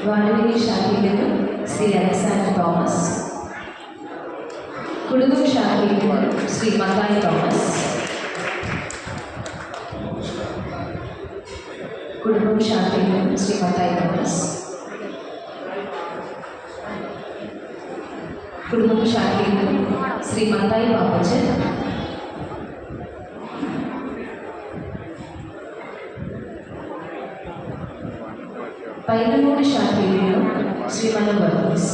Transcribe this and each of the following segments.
വാഴവേലി ശാഖയിൽ നിന്നും Shri Alexander Thomas, കുടുംബം ശാഖയിൽ നിന്നും ശ്രീ മത്തായി തോമസ്, കുടുംബം ശാഖയിൽ നിന്നും ശ്രീ മത്തായി തോമസ്, കുടുംബം ശാഖയിൽ നിന്നും ശ്രീ മത്തായി പാപ്പച്ചൻ, പൈനമൂട് ശാഖയിൽ നിന്നും ശ്രീ മനു വർഗീസ്,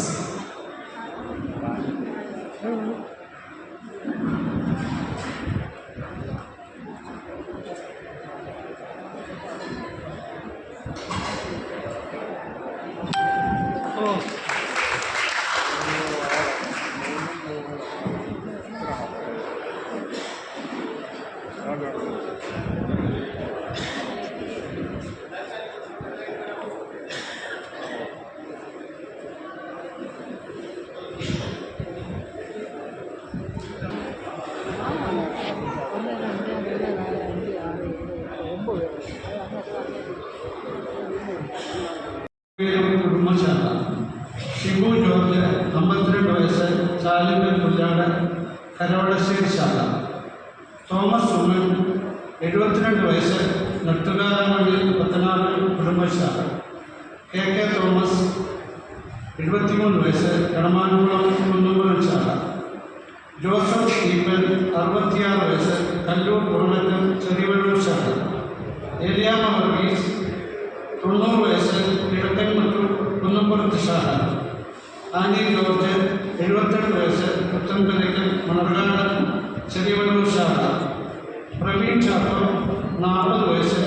കുടുംബശാഖ ഷിബു ജോർജ് 52 വയസ്സ്, ചാലിമൽ പുല്ലാട് കരോടശ്ശേരി ശാഖ. തോമസ് ഉമ്മൻ 72 വയസ്സ്, നെട്ടുകാരമള്ളി പത്തനാട് കുടുംബശാഖ. കെ തോമസ് 23 വയസ്സ്, കടമാൻകുളം കുന്നുകുളം ശാഖ. ജോസഫ് ഈപ്പൻ 66 വയസ്സ്, കല്ലൂർ പുറമറ്റം ചെറിയവള്ളൂർ ശാഖ. ഏലിയാമ്മ വർഗീസ് 90 വയസ്സ്, കിഴക്കൻമറ്റൂർ കുന്നപ്പുറത്ത് ശാഖ. ആനി ജോർജ് 72 വയസ്സ്, പുത്തൻപുരയ്ക്കൽ മണർകാട് ചെറിയവള്ളൂർ ശാഖ. പ്രവീൺ ചാക്കോ 40 വയസ്സ്,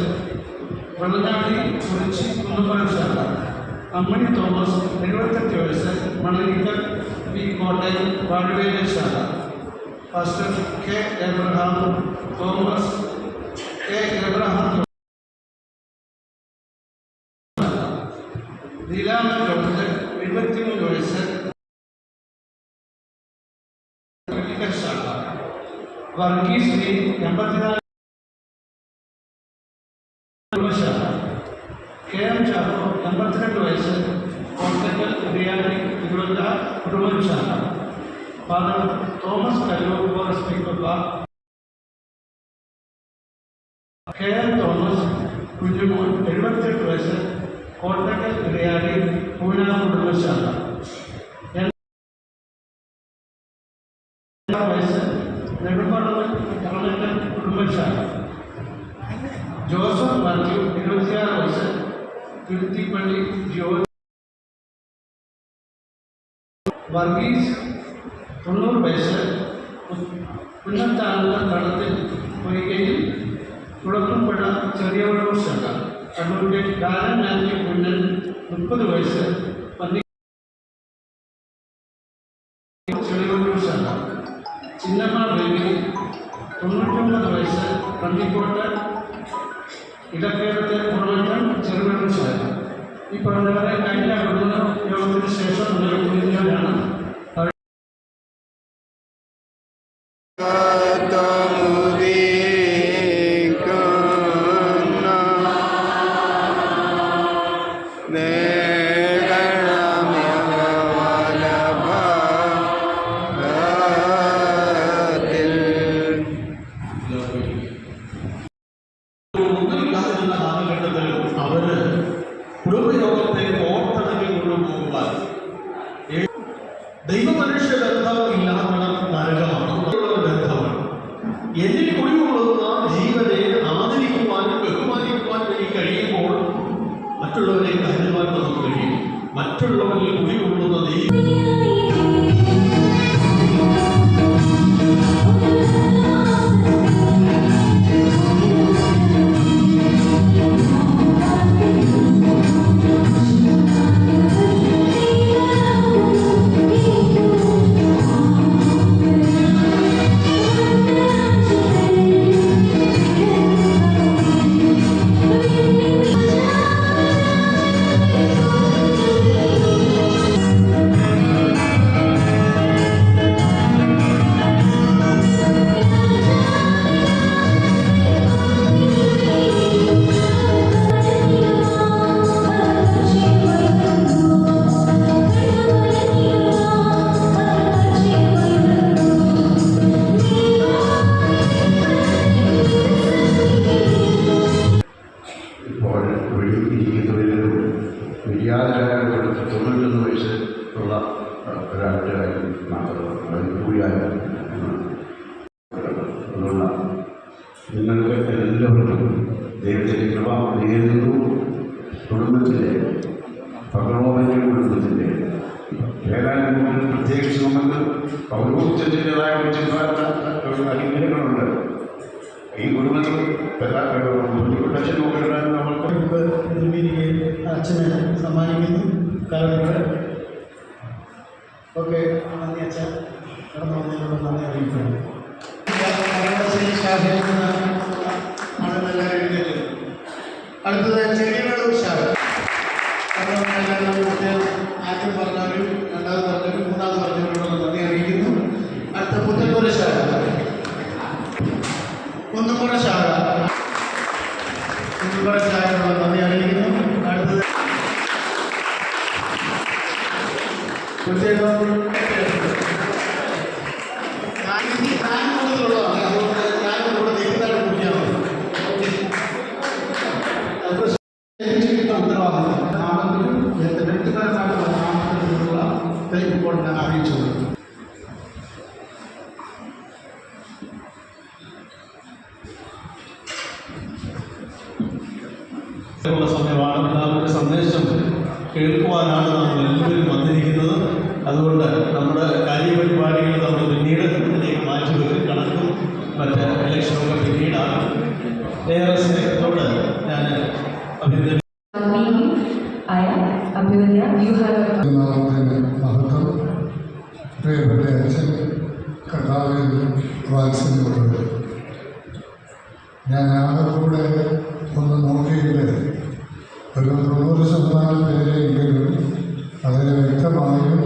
വെള്ളനാടി കുറിച്ചി കുന്നപ്പുറം ശാഖ. അമ്മണി തോമസ് 78 വയസ്സ്, മണലിക്കൽ പി കോട്ടയം വാഴവേലി ശാഖ. Pastor K Abraham Thomas, K Abraham Leelama George 23 വയസ്സ്, ശാഖ. വർഗീസ് വി 84 ശാഖ. കെ എം ചാക്കോ 82 വയസ്സ്, കോട്ടക്കൽ ബിരിയാണി തിരുവല്ല കുടുംബം ശാഖ. Father Thomas Kallur speaker. K M Thomas Kunjumon 78 വയസ്സ്, കോട്ടക്കൽ ബിരിയാണി പൂന കുടുംബം ശാഖ. വയസ്സ്, നെടുമ്പറമ്പ് കർണക്കൽ കുടുംബം ശാഖ. ജോസഫ് മാത്യു 26 വയസ്സ്, തിരുത്തിപ്പള്ളി ജ്യോതി. വർഗീസ് 90 വയസ്സ്, പുന്നത്താനുള്ള തടത്തിൽ പൊയ്കയിൽ കുളത്തുംപുഴ ചെറിയവള്ളൂർ ശാഖ. കണ്ണൂരിലെ ഡാരൻ മാത്യു പുന്നൻ 30 വയസ്സ്, ചിന്നമ്മ ബേബി 99 വയസ്സ്, കണ്ടിക്കോട്ട് ഇടക്കേരത്തെ പുറമറ്റം ചെറുവെള്ളം ശാഖ. ഈ പറഞ്ഞവരെ കഴിഞ്ഞ കുടുംബ യോഗത്തിന് ശേഷം നിലവിലാണ്. അവര് കുടുംബയോഗത്തെ ഓർത്തടങ്ങി കൊണ്ടുപോകുവാൻ ദൈവമനുഷ്യ ബന്ധം ഇല്ലാത്ത നരകമാണ് ബന്ധമാണ്. എന്നിൽ കുടികൊള്ളുന്ന ജീവനെ ആദരിക്കുവാനും ബഹുമാനിക്കുവാനും എനിക്ക് കഴിയുമ്പോൾ മറ്റുള്ളവരെ കരുതുവാൻ നമുക്ക് കഴിയും. മറ്റുള്ളവരിൽ കുടികൊള്ളുന്ന വിദ്യാലയ 91 വയസ്സ് ഉള്ള ഒരാളുടെ കാര്യം മാത്രമാണ് കൂടിയായ അതുകൊണ്ട നിങ്ങൾക്ക് എല്ലാവർക്കും ദൈവത്തിൻ്റെ കൃപ നേരുന്നു. കുടുംബത്തിലെ ഭഗവതിൻ്റെ കുടുംബത്തിൻ്റെ ഏതാനും പ്രത്യേകിച്ച് നമുക്ക് പൗരോഹിത്യത്തിൻ്റെതായ അടിമകളുണ്ട്. ഈ കുടുംബത്തിൽ അച്ഛൻ നോക്കിയിടാൻ നമ്മൾക്ക് അച്ഛന് സമ്മാനിക്കുന്നു. കലകൾ ഓക്കെ. നന്ദി അച്ഛൻ, കടന്നു വന്നതിനുള്ള നന്ദി അറിയിക്കുന്നു. ശാഖയിൽ നിന്ന് ആളുകളെല്ലാവരും എഴുന്നേറ്റ് അടുത്തത് ചെറിയവെള്ളൂർ ശാഖ. ആദ്യം പറഞ്ഞവരും രണ്ടാമത് പറഞ്ഞവരും മൂന്നാമത് പറഞ്ഞവരോടുള്ള നന്ദി അറിയിക്കുന്നു. അടുത്ത പുത്തൻപുര ശാഖ, കുന്നുംപുര ശാഖ, കുന്നുംപുര ശാഖയുള്ള നന്ദി അറിയിക്കുന്നു. അടുത്തത് പ്രത്യേകം കൂടുതലുള്ളതാണ്. അതുകൊണ്ട് ഞാനും കൂടെ നീക്കാതെ കുടിക്കാറുണ്ട്. ഉത്തരവാദിത്വം നാളെങ്കിലും വ്യക്തിപരമായിട്ടുള്ള നാമത്തിലുള്ള ഇപ്പോൾ ഞാൻ അറിയിച്ചു. സമയമാണ്. എല്ലാവരുടെ സന്ദേശം കേൾക്കുവാനാണ് നമ്മൾ എല്ലാവരും വന്നിരിക്കുന്നത്. അതുകൊണ്ട് നമ്മുടെ കാര്യപരിപാടികൾ നമ്മൾ പിന്നീട് ഇതിലേക്ക് മാറ്റിവെക്കും. കണക്കും മറ്റ് ഇലക്ഷനൊക്കെ പിന്നീടാണ്. ഏറെ സ്നേഹത്തോട് ഞാൻ അഭിനന്ദനം. മഹത്വം പ്രിയപ്പെട്ട അച്ഛൻ കർത്താവിൽ വാത്സല്യമുള്ളത്. ഞാൻ ആകെക്കൂടെ ഒന്ന് നോക്കിയിട്ട് ഒരു 90% പേരെങ്കിലും അതിനെ വ്യക്തമായും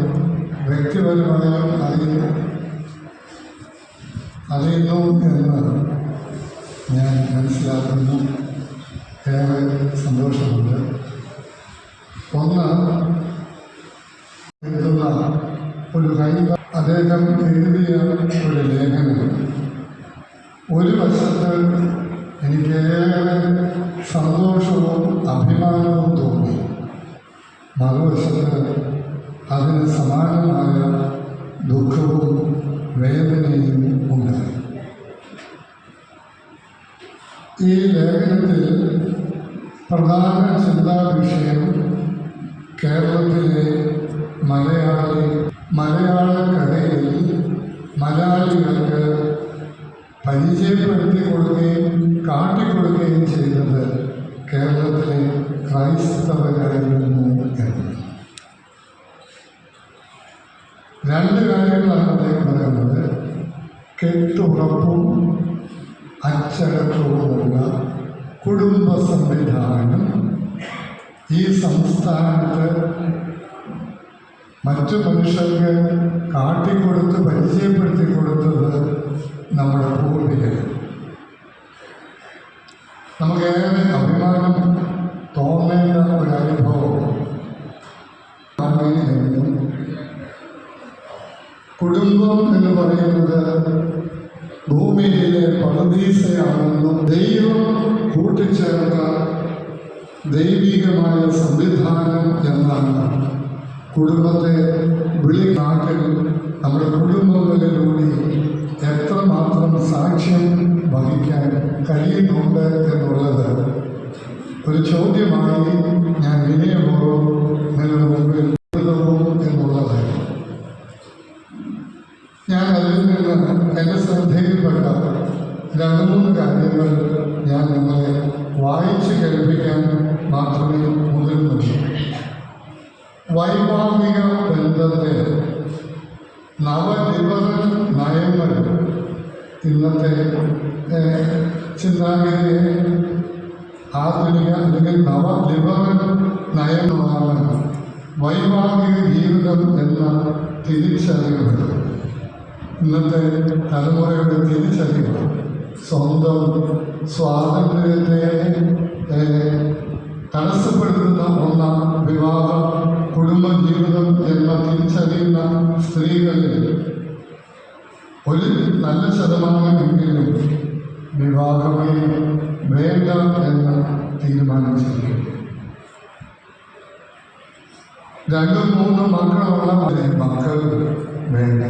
വ്യക്തിപരമായും അറിയുന്നു എന്ന് ഞാൻ മനസ്സിലാക്കുന്നു. ഏറെ സന്തോഷമുണ്ട്. ഒന്ന് എഴുതുന്ന ഒരു അദ്ദേഹം എഴുതിയ ഒരു ലേഖനം ഒരു വശത്ത് എനിക്കേറെ സന്തോഷവും അഭിമാനവും തോന്നി, മറുവശത്ത് അതിന് സമാനമായ ദുഃഖവും വേദനയും ഉണ്ടായി. ഈ ലേഖനത്തിൽ പ്രധാന ചിന്താവിഷയം കേരളത്തിലെ മലയാളക്കരയിൽ മലയാളികൾക്ക് പരിചയപ്പെടുത്തി കൊടുക്കുകയും കാട്ടിക്കൊടുക്കുകയും ചെയ്തത് കേരളത്തിലെ ക്രൈസ്തവരായിരുന്നു എന്ന്. രണ്ട് കാര്യങ്ങളാണ് അദ്ദേഹം പറയുന്നത്. കെട്ടുറപ്പും അച്ചടക്കവുമുള്ള കുടുംബ സംവിധാനം ഈ സംസ്ഥാനത്ത് മറ്റു മനുഷ്യർക്ക് കാട്ടിക്കൊടുത്ത് പരിചയപ്പെടുത്തി കൊടുത്തത് നമ്മുടെ പൂർവികർ. നമുക്കേറെ അഭിമാനം തോന്നേണ്ട ഒരനുഭവം കുടുംബം എന്ന് പറയുന്നത് ഭൂമിയിലെ പരദീസയാണെന്നും ദൈവം കൂട്ടിച്ചേർത്ത ദൈവികമായ സംവിധാനം എന്നാണ് കുടുംബത്തെ നാട്ടിൽ നമ്മുടെ കുടുംബങ്ങളിലൂടെ എത്രമാത്രം സാക്ഷ്യം വഹിക്കാൻ കഴിയുന്നുണ്ട് എന്നുള്ളത് ഒരു ചോദ്യമായി ഞാൻ വിനയപൂർവ്വം നിങ്ങളുടെ മുമ്പിൽ എന്നുള്ളത്. ഞാൻ അതിൽ നിന്ന് എൻ്റെ ശ്രദ്ധയിൽപ്പെട്ട 2-3 കാര്യങ്ങൾ ഞാൻ നിങ്ങളെ വായിച്ച് കേൾപ്പിക്കാൻ മാത്രമേ മുതിർന്നുള്ളൂ. വൈവാഹിക ബന്ധത്തെ നവലിബറൽ നയങ്ങൾ ഇന്നത്തെ ചിന്താഗതിയെ ആധുനിക അല്ലെങ്കിൽ നവലിബറൽ നയമാണ് വൈവാഹിക ജീവിതം എന്ന തിരിച്ചറിവ്. ഇന്നത്തെ തലമുറയുടെ തിരിച്ചറിവ് സ്വന്തം സ്വാതന്ത്ര്യത്തെ തടസ്സപ്പെടുത്തുന്ന ഒന്നാം വിവാഹം കുടുംബജീവിതം എന്ന തിരിച്ചറിയുന്ന സ്ത്രീകളിൽ ഒരു നല്ല ശതമാനമെങ്കിലും വിവാഹമേ വേണ്ട എന്ന് തീരുമാനിച്ചിരിക്കുന്നു. 2-3 മക്കളുള്ള മക്കൾ വേണ്ട.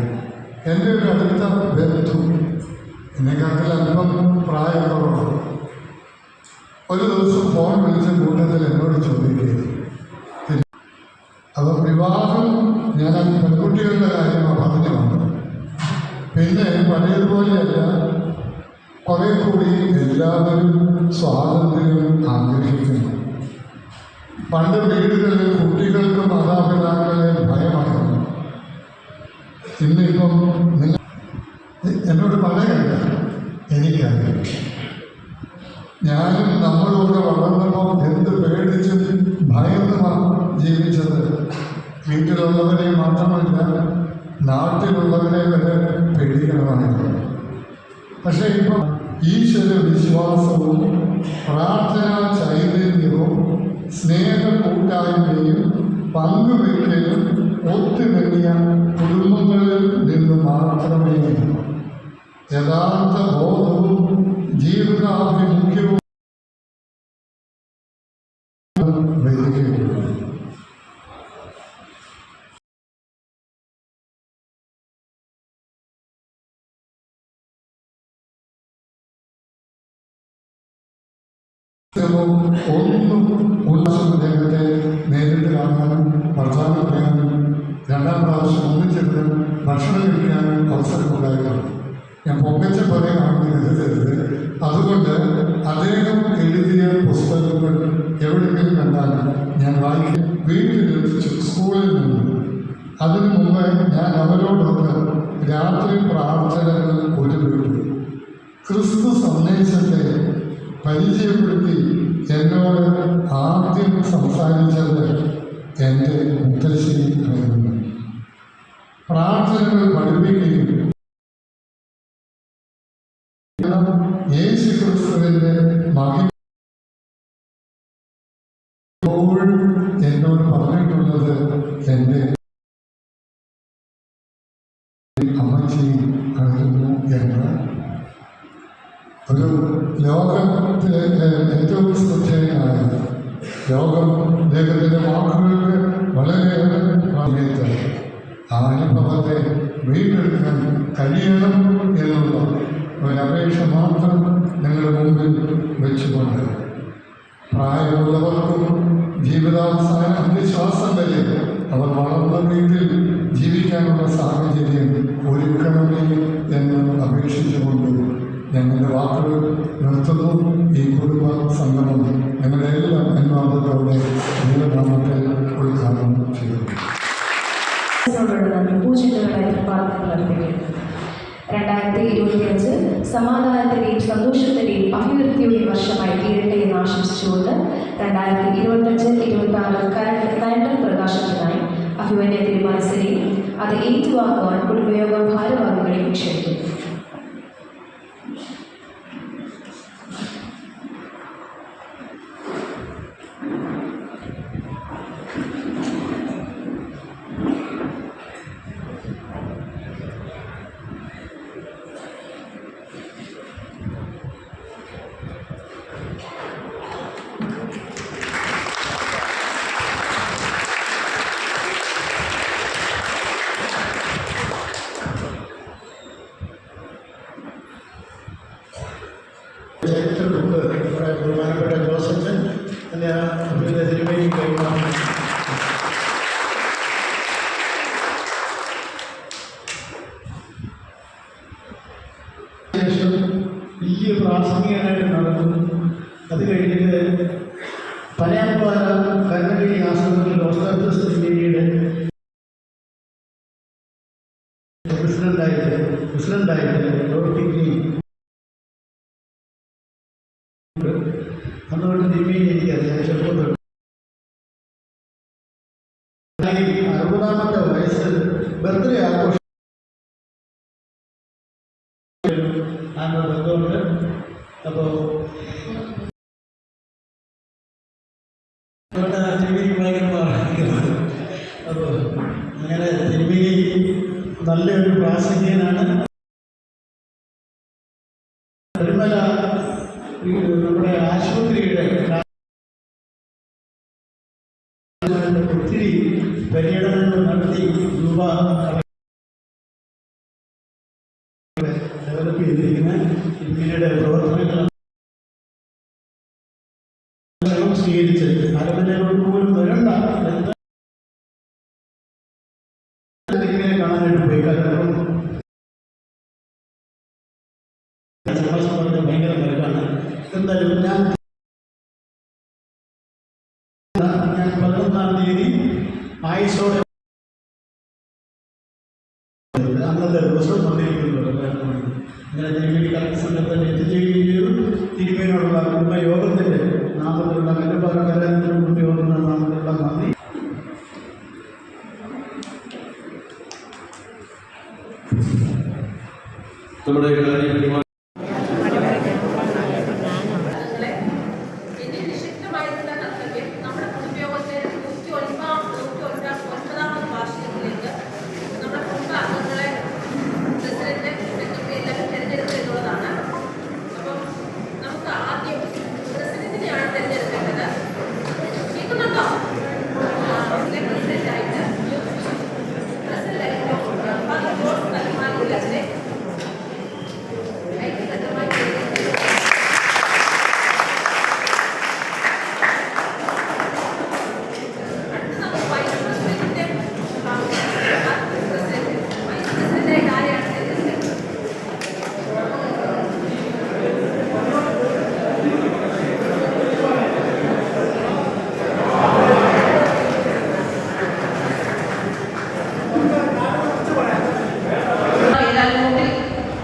എൻ്റെ ഒരു അടുത്ത ബന്ധു, എന്നെക്കാട്ടിൽ അല്പം പ്രായക്കുറവാണ്, ഒരു ദിവസം ഫോൺ വിളിച്ച കൂട്ടത്തിൽ എന്നോട് ചോദിക്കുകയും അപ്പം വിവാഹം ഞാൻ പെൺകുട്ടികളുടെ കാര്യമാണ് പറഞ്ഞു വന്നത്. പിന്നെ പഴയതുപോലെയല്ല, കുറേ കൂടി എല്ലാവരും സ്വാതന്ത്ര്യം ആഗ്രഹിക്കുന്നു. പണ്ട് വീടുകളിൽ കുട്ടികൾക്ക് മാതാപിതാക്കളെ ഭയമായിരുന്നു. ഇന്നിപ്പം നിങ്ങൾ എന്നോട് പറയണ്ട, എനിക്കറിയാം. ഞാനും നമ്മളൊക്കെ വളർന്നപ്പോൾ എന്ത് പേടിച്ചും ഭയന്നുമാണ് ജീവിച്ചത്. വീട്ടിലുള്ളവരെ മാത്രമല്ല, നാട്ടിലുള്ളവരെ വരെ പേടിക്കണമായിരുന്നു. പക്ഷേ ഇപ്പം ഈശ്വര വിശ്വാസവും പ്രാർത്ഥനാ ചൈതന്യവും സ്നേഹ കൂട്ടായ്മയും പങ്കുവെക്കലും ഒത്തുവെളിയ കുടുംബങ്ങളിൽ നിന്ന് മാത്രമേ യഥാർത്ഥ ബോധവും ജീവിതാഭിമുഖ്യവും വരികയുള്ളൂ. ഒന്നും ഉല്ലാസം രംഗത്തെ നേരിട്ട് കാണാനും വർത്തമാനം പറയാനും 2ാം പ്രാവശ്യം ഒന്നിച്ചിട്ട് ഭക്ഷണം കഴിക്കാനും അവസരമുണ്ടായിരുന്നു. ഞാൻ പൊങ്ങച്ച പോലെ കാണുന്നത് കരുതരുത്. അതുകൊണ്ട് അദ്ദേഹം എഴുതിയ പുസ്തകങ്ങൾ എവിടെയെങ്കിലും കണ്ടാൽ ഞാൻ വായിക്കും. വീട്ടിൽ സ്കൂളിൽ നിന്ന് അതിനു മുമ്പ് ഞാൻ അവരോടൊത്ത് രാത്രി പ്രാർത്ഥനകൾ ഒരുവിട്ടു. ക്രിസ്തു സന്ദേശത്തെ പരിചയപ്പെടുത്തി എന്നോട് ആദ്യം സംസാരിച്ചത് എൻ്റെ മുത്തശ്ശി ആയിരുന്നു. പ്രാർത്ഥനകൾ പഠിപ്പിക്കുകയും യേശു ക്രിസ്തുവിൻ്റെ മഹിമ എന്നോട് പറഞ്ഞിട്ടുള്ളത് എൻ്റെ അമ്മച്ചി ആയിരുന്നു എന്ന്. ഒരു ലോകത്തിലെ ഏറ്റവും ശ്രദ്ധേയനായ ലോകം അദ്ദേഹത്തിൻ്റെ വാക്കുകൾക്ക് വളരെയേറെ സമയത്ത് ആ അനുഭവത്തെ വീണ്ടെടുക്കാൻ കഴിയണം എന്നുള്ള ഒരപേക്ഷ മാത്രം നിങ്ങളുടെ മുമ്പിൽ വെച്ചുകൊണ്ട് പ്രായമുള്ളവർക്കും ജീവിതാവസാന അന്ത്യശ്വാസം വരെ അവർ വളർന്ന വീട്ടിൽ ജീവിക്കാനുള്ള സാഹചര്യം ഒരുക്കണമേ എന്ന് അപേക്ഷിച്ചുകൊണ്ട് ഞങ്ങളുടെ വാക്കുകൾ നിർത്തുന്നു. ഈ കുടുംബ സംഗമം ഞങ്ങളുടെ എല്ലാ അനുവാദത്തോടെ ദൈവനാമത്തിൽ ഉദ്ഘാടനം ചെയ്യുന്നു. 2025 സമാധാനത്തിന്റെയും സന്തോഷത്തിന്റെയും അഭിവൃദ്ധിയുടെയും വർഷമായി തീരട്ടെ എന്ന് ആശംസിച്ചുകൊണ്ട് 2025-26 കലണ്ടർ പ്രകാശനത്തിനായി അഭിമന്യ തിരുമനസിനെയും അത് ഏറ്റുവാങ്ങുവാൻ കുടുംബയോഗം ഭാരവാഹികളെയും ക്ഷണിക്കുന്നു. ചരിത്രമുണ്ട്. നമ്മുടെ ബഹുമാനപ്പെട്ട ജോസഫൻ തന്നെ അവരുടെ തിരുമേനി കൈമാറി. ശേഷം വലിയ പ്രാസംഗികനായിട്ട് നടക്കുന്നു. അത് കഴിഞ്ഞിട്ട് പനയാമ്പാറ കരുണഗിരി ആശ്രമത്തിൽ ഓർത്തഡോക്സ് തിരുമേനിയുടെ പ്രസിഡന്റായിട്ട് പ്രവർത്തിക്കുകയും അതുകൊണ്ട് തിരുമേനി എനിക്കറിയാം. ചെറുപ്പം 60ാമത്തെ വയസ്സിൽ ബർത്ത്ഡേ ആഘോഷം ബന്ധമുണ്ട്. അപ്പോൾ തിരുമേനി ഭയങ്കരമാണ്. അപ്പോൾ അങ്ങനെ തിരുമേനി നല്ലൊരു പ്രാസംഗികനാണ്. തിരുമല നമ്മുടെ ആശുപത്രിയുടെ ഒത്തിരി പര്യടനങ്ങൾ നടത്തി രൂപ ഡെവലപ്പ് ചെയ്തിരിക്കുന്ന ഇന്ത്യയുടെ പ്രവർത്തനങ്ങൾ സ്വീകരിച്ച് അരമനയോട് പോലും വരണ്ട ഇങ്ങനെ കാണാനായിട്ട് പോയി. കാരണം സമാസം പറഞ്ഞ ഭയങ്കര മരക്കാണ്. എന്തായാലും ഞാൻ 11-ാം തീയതി ആയുസോടെ അന്നത്തെ ദിവസം വന്നിരിക്കുന്നുണ്ട്. അങ്ങനെ തിരുമേനി കറക്റ്റ് സമയത്ത് തന്നെ എത്തിച്ചേരുകയും ചെയ്തു. തിരുമേനിയോടുള്ള കുടുംബയോഗത്തിൻ്റെ നാമത്തിലുള്ള കല്ലുപാറ കലാലയത്തിൻ്റെ കുടുംബയോഗത്തിൻ്റെ നാമത്തിലുള്ള നന്ദി. നമ്മുടെ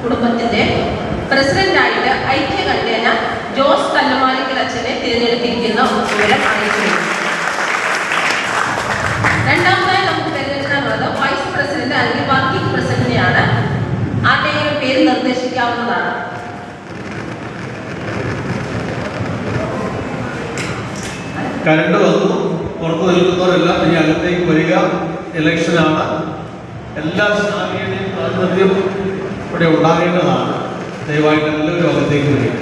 കുടുംബത്തിന്റെ പ്രസിഡന്റായിട്ട് ഐക്യകണ്ഠേന ജോസ് കല്ലമാലിക്കൽ അച്ഛനെ തിരഞ്ഞെടുത്തിരിക്കുന്ന വിവരം അറിയിച്ചു. രണ്ടാമതായി നമുക്ക് തിരഞ്ഞെടുക്കാനുള്ളത് വൈസ് പ്രസിഡന്റ് അല്ലെങ്കിൽ വർക്കിംഗ് പ്രസിഡന്റിനെയാണ്. ആരുടെയും പേര് നിർദ്ദേശിക്കാവുന്നതാണ്. കരണ്ട് വന്നു. പുറത്തു നിൽക്കുന്നവരെല്ലാം ഇനി അകത്തേക്ക് വരിക. ഇലക്ഷനാണ്. എല്ലാ സ്ഥാനീയതയും പ്രാതിനിധ്യം ഇവിടെ ഉണ്ടാകേണ്ടതാണ്. ദയവായിട്ട് എല്ലാവരും അകത്തേക്ക് വരിക.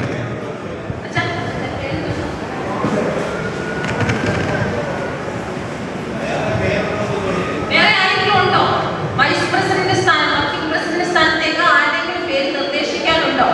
വൈസ് പ്രസിഡന്റ് സ്ഥാനം വർക്കിംഗ് പ്രസിഡന്റ് സ്ഥാനത്തേക്ക് ആരെങ്കിലും പേര് നിർദ്ദേശിക്കാനുണ്ടോ?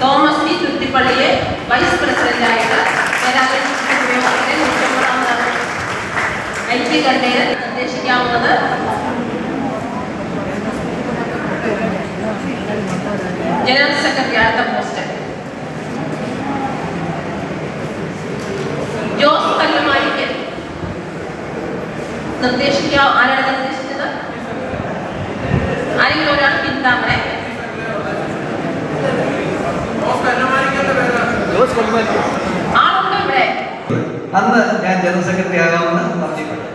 തോമസ് ടി തുത്തിപ്പള്ളിയെ വൈസ് പ്രസിഡന്റായിട്ട് ഐക്യകണ്ഠേന നിർദ്ദേശിക്കാവുന്നത്. ജനറൽ സെക്രട്ടറി അടുത്ത പോസ്റ്റ്. ജോസ് കല്ലുമാലിക്ക് നിർദ്ദേശിക്കുക. ആരാണ് നിർദ്ദേശിച്ചത്? ആരെങ്കിലും ഒരാൾ പിന്താമരെ. ആളുണ്ടോ ഇവിടെ? അന്ന് ഞാൻ ജനറൽ സെക്രട്ടറി ആകാമെന്ന് പറഞ്ഞിട്ടുണ്ട്.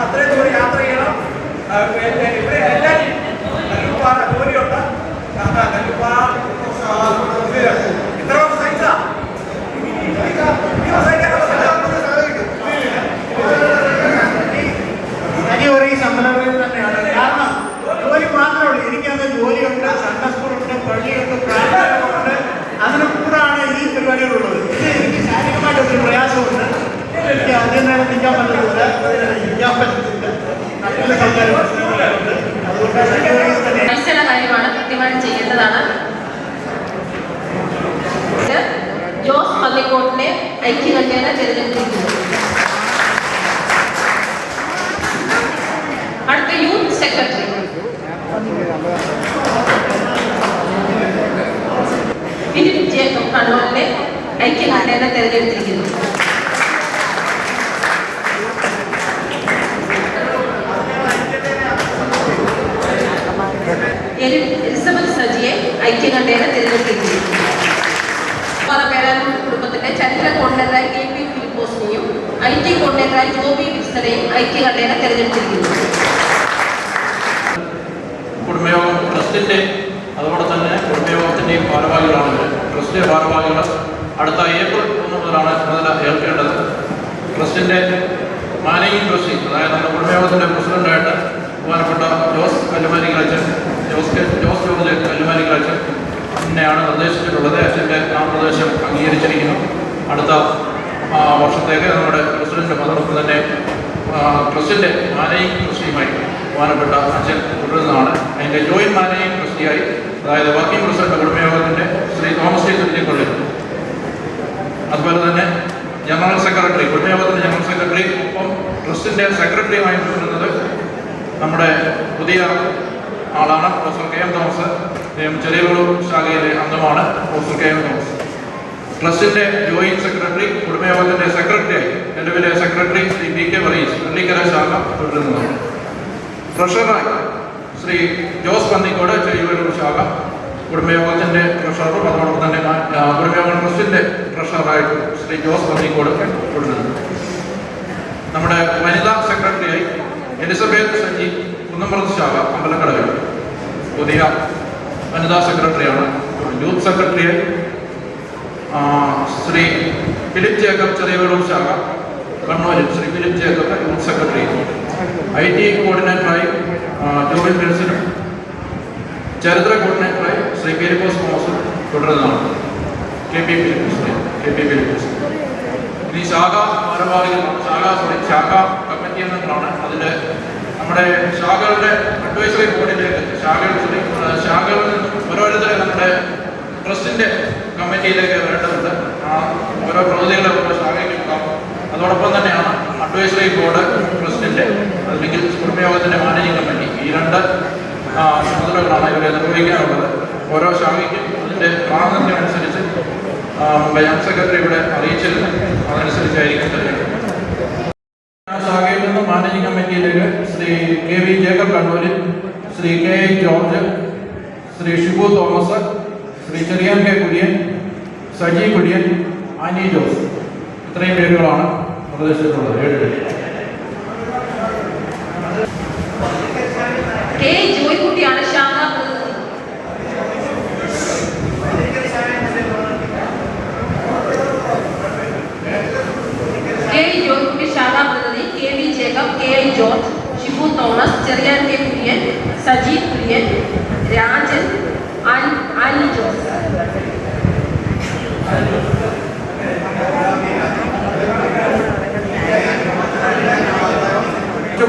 അത്രയും ദൂരം യാത്ര ചെയ്യണം. ഇവിടെ എല്ലാവരും ജോലിയുണ്ട്. ഇത്ര സൈസാ ഇനി ഒരേ സംരംഭം തന്നെയാണ്. കാരണം ജോലി മാത്രമേ ഉള്ളൂ. എനിക്കത് ജോലിയുണ്ട്, സൺഡേ സ്കൂളുണ്ട്, പള്ളിയുണ്ട്, പ്രാർത്ഥനകളുണ്ട്. അതിന് കൂടാണ് ഈ പരിപാടികളുള്ളത്. ഇത് എനിക്ക് ശാരീരികമായിട്ടൊരു പ്രയാസമുണ്ട്. എനിക്ക് അതിൽ നേരം നിൽക്കാൻ പറ്റുന്നില്ല, ഇരിക്കാൻ പറ്റുന്നില്ല. നല്ല സൗകര്യമുണ്ട്. അതുകൊണ്ട് മത്സര കാര്യമാണ്, കൃത്യമായിട്ട് ചെയ്യേണ്ടതാണ്. ജോസ് പള്ളിക്കോട്ടിനെ ഐക്യകണ്ഠേന തിരഞ്ഞെടുത്തിരിക്കുന്നു. അടുത്ത യൂത്ത് സെക്രട്ടറി ഫിലിപ്പ് ജേക്കബ് കണ്ണൂരിനെ ഐക്യകണ്ഠേന തിരഞ്ഞെടുത്തിരിക്കുന്നു. എലിസബത്ത് സജിയെ ഐക്യകണ്ഠേന തിരഞ്ഞെടുത്തിരിക്കുന്നു. പേരാനും കുടുംബത്തിന്റെ ചരിത്ര കോർഡിനേറ്ററായി KP ഫിലിപ്പോസിനെയും IT കോർഡിനേറ്ററായി ജോബി വിൽസനെയും ഐക്യകണ്ഠേന തിരഞ്ഞെടുത്തിരിക്കുന്നു. കുടുംബയോഗം ട്രസ്റ്റിൻ്റെ അതുപോലെ തന്നെ കുടുംബയോഗത്തിൻ്റെയും ഭാരവാഹികളാണ്. ട്രസ്റ്റ് ഭാരവാഹികൾ അടുത്ത ഏപ്രിൽ 1 മുതലാണ് ചുമതല ഏൽക്കേണ്ടത്. ട്രസ്റ്റിൻ്റെ മാനേജിംഗ് ട്രസ്റ്റി, അതായത് നമ്മുടെ കുടുംബയോഗത്തിൻ്റെ പ്രസിഡൻ്റായിട്ട് ബഹുമാനപ്പെട്ട ജോസ് കല്ലുമാനികളച്ചൻ, ജോസ് ജോർജ് കല്ലുമാനികളച്ചൻ എന്നെയാണ് നിർദ്ദേശിച്ചിട്ടുള്ളത്. അച്ഛൻ്റെ നാമനിർദ്ദേശം അംഗീകരിച്ചിരിക്കുന്നു. അടുത്ത വർഷത്തേക്ക് നമ്മുടെ പ്രസിഡന്റ് അതോടൊപ്പം തന്നെ ട്രസ്റ്റിൻ്റെ മാനേജിംഗ് ട്രസ്റ്റിയുമായി ബഹുമാനപ്പെട്ട അച്ഛൻ തുടരുന്നതാണ്. അതിൻ്റെ ജോയിൻറ്റ് മാനേജിംഗ് ട്രസ്റ്റിയായി, അതായത് വർക്കിംഗ് പ്രസിഡന്റ് കുടുംബയോഗത്തിൻ്റെ ശ്രീ തോമസ് ടി തുല്യക്കൊള്ളി, അതുപോലെ തന്നെ ജനറൽ സെക്രട്ടറി കുടുംബയോഗത്തിൻ്റെ ജനറൽ സെക്രട്ടറി, ഒപ്പം ട്രസ്റ്റിൻ്റെ സെക്രട്ടറിയുമായി തുടരുന്നത് നമ്മുടെ പുതിയ ആളാണ് പ്രൊഫസർ KM തോമസ്. ചെറിയകുളം ശാഖയിലെ അംഗമാണ് പ്രൊഫസർ KM തോമസ്. ട്രസ്റ്റിൻ്റെ ജോയിൻറ്റ് സെക്രട്ടറി കുടുംബയോഗത്തിൻ്റെ സെക്രട്ടറിയായി നിലവിലെ സെക്രട്ടറി ശ്രീ PK വർഗീസ് പള്ളിക്കര ശാഖ തുടരുന്നതാണ്. ട്രഷററായി ശ്രീ ജോസ് പന്നിക്കോട് ചെറിയകുളം ശാഖ കുടുംബയോഗത്തിൻ്റെ ട്രഷററും അതോടൊപ്പം തന്നെ കുടുംബയോഗം ട്രസ്റ്റിൻ്റെ ട്രഷററായിട്ട് ശ്രീ ജോസ് പന്നിക്കോട് തുടരുന്നു. നമ്മുടെ വനിതാ സെക്രട്ടറിയായി എലിസബത്ത് സജി കുന്നംപുറത്ത് ശാഖ അമ്പലക്കടവിൽ പുതിയ വനിതാ സെക്രട്ടറിയാണ്. യൂത്ത് സെക്രട്ടറിയായി ശ്രീ ഫിലിപ്പ് ജേക്കബ് ചെറിയവേളൂർ ശാഖ കണ്ണൂരിൽ Shri Philip Jacob youth secretary. IT കോർഡിനേറ്ററായി ജോബിൻ ബെൻസിനും ചരിത്ര കോർഡിനേറ്ററായി ശ്രീ ഫിലിപ്പോസ് തോമസും തുടരുന്നതാണ്. KP ഫിലിപ്പോസ്. ഇനി ശാഖ ഭാരവാഹികൾ ശാഖ കമ്മിറ്റി അംഗങ്ങളാണ്. അതിൽ നമ്മുടെ ശാഖകളുടെ അഡ്വൈസറി ബോർഡിലേക്ക് ശാഖകളിൽ നിന്നും ഓരോരുത്തരെ നമ്മുടെ ട്രസ്റ്റിൻ്റെ കമ്മിറ്റിയിലേക്ക് വരേണ്ടതുണ്ട്. ഓരോ പ്രവൃത്തികളെ ഓരോ ശാഖയ്ക്ക് ഉണ്ടാകും. അതോടൊപ്പം തന്നെയാണ് അഡ്വൈസറി ബോർഡ് ട്രസ്റ്റിൻ്റെ അല്ലെങ്കിൽ കുടുംബയോഗത്തിൻ്റെ മാനേജിംഗ് കമ്മിറ്റി. ഈ 2 ചുമതലകളാണ് ഇവരെ നിർവഹിക്കാനുള്ളത്. ഓരോ ശാഖയ്ക്കും അതിൻ്റെ പ്രാതിനിധ്യം അനുസരിച്ച് ജനറൽ സെക്രട്ടറി ഇവിടെ അറിയിച്ചിരുന്നു. അതനുസരിച്ചായിരിക്കും തെരഞ്ഞെടുപ്പ്. ശാഖയിൽ നിന്ന് മാനേജിംഗ് കമ്മിറ്റിയിലേക്ക് ശ്രീ KV ജേക്കബ് കണ്ണൂരിൽ, ശ്രീ KA ജോർജ്, ശ്രീ ഷിബു തോമസ്, ശ്രീ ചെറിയാൻ K കുര്യൻ, സജി കുര്യൻ, ആനി ജോസ്, ഇത്രയും പേരുകളാണ് നിർദ്ദേശിച്ചിട്ടുള്ളത്. 7 പേര്. K ജോയ്ക്കുട്ടിയാണ് ശാഖ പ്രതിനിധി. K ജോയ്ക്കുട്ടി ശാഖാ പ്രതിനിധി KV Jacob, KI George, Shibu Thomas, Cherian K Kurian, Saji Kurian, Rajan, Annie Jose.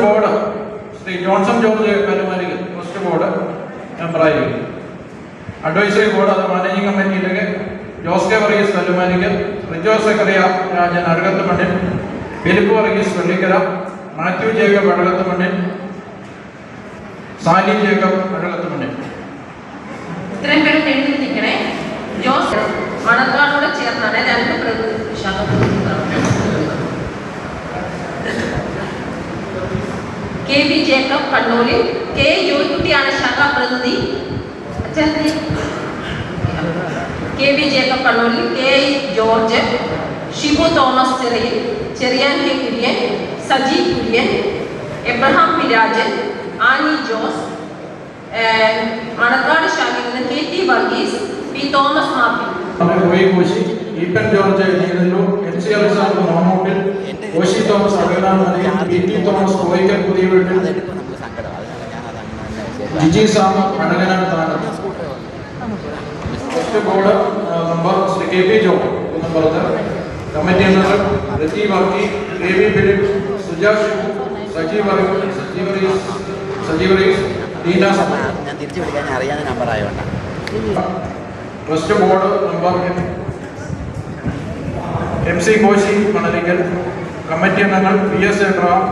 Board Shri Johnson George Kallumanickal trust board മെമ്പറായിരിക്കും. അഡ്വൈസറി ബോർഡ് അത് മാനേജിംഗ് കമ്മിറ്റിയിലേക്ക് ജോസ് K വർഗീസ് കല്ലുമാനിക്കൽ, റിജോ സക്കറിയ രാജൻ അരകത്ത് മണ്ണിൽ, ഫിലിപ്പ് വർഗീസ് പള്ളിക്കര, മാത്യു ജേക്കബ് അഴകത്തുമണ്ണിൽ, സാലി ജേക്കബ് അഴകത്തുമണ്ണിൽ. ഇത്രയും പേര് എഴുതി നിൽക്കണേ. ജോസ് മണക്കാടോടെ ചേർന്നാണ് 2 വിശാഖ കെ വി ജേക്കബ് കണ്ണൂരിൽ, കെ ജോയ്ക്കുട്ടിയാണ് ശാഖാ പ്രതിനിധി. കെ വി ജേക്കബ് കണ്ണൂരിൽ, K George, Shibu Thomas Chirayil, Cherian K Kurian, Saji Kurian, Abraham Virajan, Annie Jose. Manakkad ശാഖയിൽ നിന്ന് K T Varghese, P Thomas Mathew. Koshy, Eapen George Neenalloor, MC അലിസാബ് മാമൂട്ടിൽ, കോശി തോമസ് അഴകനാമലയിൽ, പി ടി തോമസ് കോയിക്കൽ പുതിയ വീട്ടിൽ, ജിജി സാമ അഴകനാൻ താഴത്ത്. First board number Shri K P John നമ്പറത്ത്. കമ്മിറ്റി അംഗങ്ങൾ രതി വർക്കി, കെ വി ഫിലിപ്പ്, സുജാ ഷിബു, സജീവറീസ്, ടീന സമ. ഞാൻ തിരിച്ചു വിളിക്കാൻ അറിയാവുന്ന നമ്പർ ആയതുകൊണ്ട്. Trust board number MC Koshy Manalikkal. Committee അംഗങ്ങൾ PS എബ്രഹാം,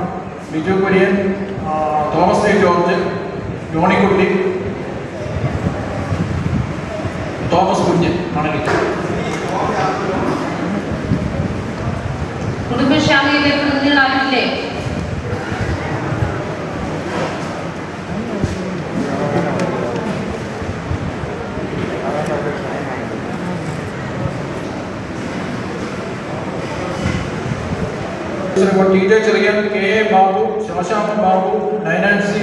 ബിജു കുര്യൻ, തോമസ് എ ജോർജ്, ജോണിക്കുട്ടി, തോമസ് കുഞ്ഞ് മണലിക്കൽ. കുടുംബശാഖയിലെ പ്രതിനിധികളായില്ലേ? TJ ചെറിയൻ, KA ബാബു, ശിവശാമൻ ബാബു, നൈനാൻസി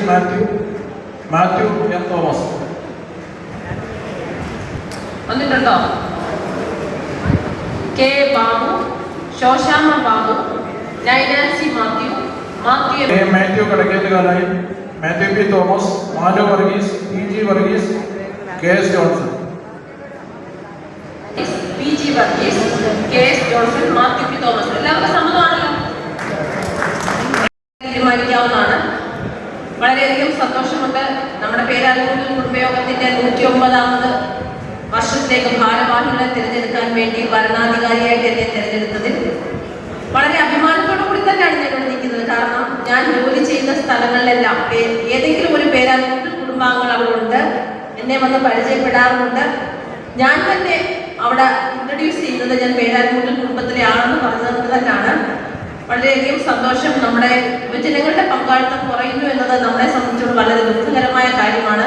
മാത്യു എം തോമസ്. വന്നിട്ടുണ്ടോ? കെ ബാബു, ശോശാമ ബാബു, നൈനാൻസി മാത്യു മാത്യു കടക്കേറ്റുകാലായി, Mathew P Thomas, Malu Varghese, PG Varghese, KS Johnson. PG Varghese, KS Johnson, Mathew P Thomas. എല്ലാവർക്കും സമ്മതമാണല്ലോ? തീരുമാനിക്കാവുന്നതാണ്. വളരെയധികം സന്തോഷമുണ്ട്. നമ്മുടെ പേരാലൂർ കുടുംബയോഗത്തിന്റെ 109ാമത് വർഷത്തിലേക്ക് ഭാരവാഹികളെ തിരഞ്ഞെടുക്കാൻ വേണ്ടി ഭരണാധികാരിയായിട്ട് എന്നെ തിരഞ്ഞെടുത്തതിൽ വളരെ അഭിമാനത്തോടു കൂടി തന്നെയാണ് ഞാൻ ഇവിടെ നിൽക്കുന്നത്. കാരണം ഞാൻ ജോലി ചെയ്യുന്ന സ്ഥലങ്ങളിലെല്ലാം ഏതെങ്കിലും ഒരു പേരാലൂർ കുടുംബാംഗങ്ങൾ അവിടെ ഉണ്ട്, എന്നെ വന്ന് പരിചയപ്പെടാറുമുണ്ട്. ഞാൻ തന്നെ അവിടെ ഇൻട്രൊഡ്യൂസ് ചെയ്യുന്നത് ഞാൻ പേരാലൂർ കുടുംബത്തിലെ ആണെന്ന് പറഞ്ഞത് തന്നെയാണ്. വളരെയധികം സന്തോഷം. നമ്മുടെ യുവജനങ്ങളുടെ പങ്കാളിത്തം കുറയുന്നു എന്നത് നമ്മളെ സംബന്ധിച്ചിടത്തോളം വളരെ ദുഃഖകരമായ കാര്യമാണ്.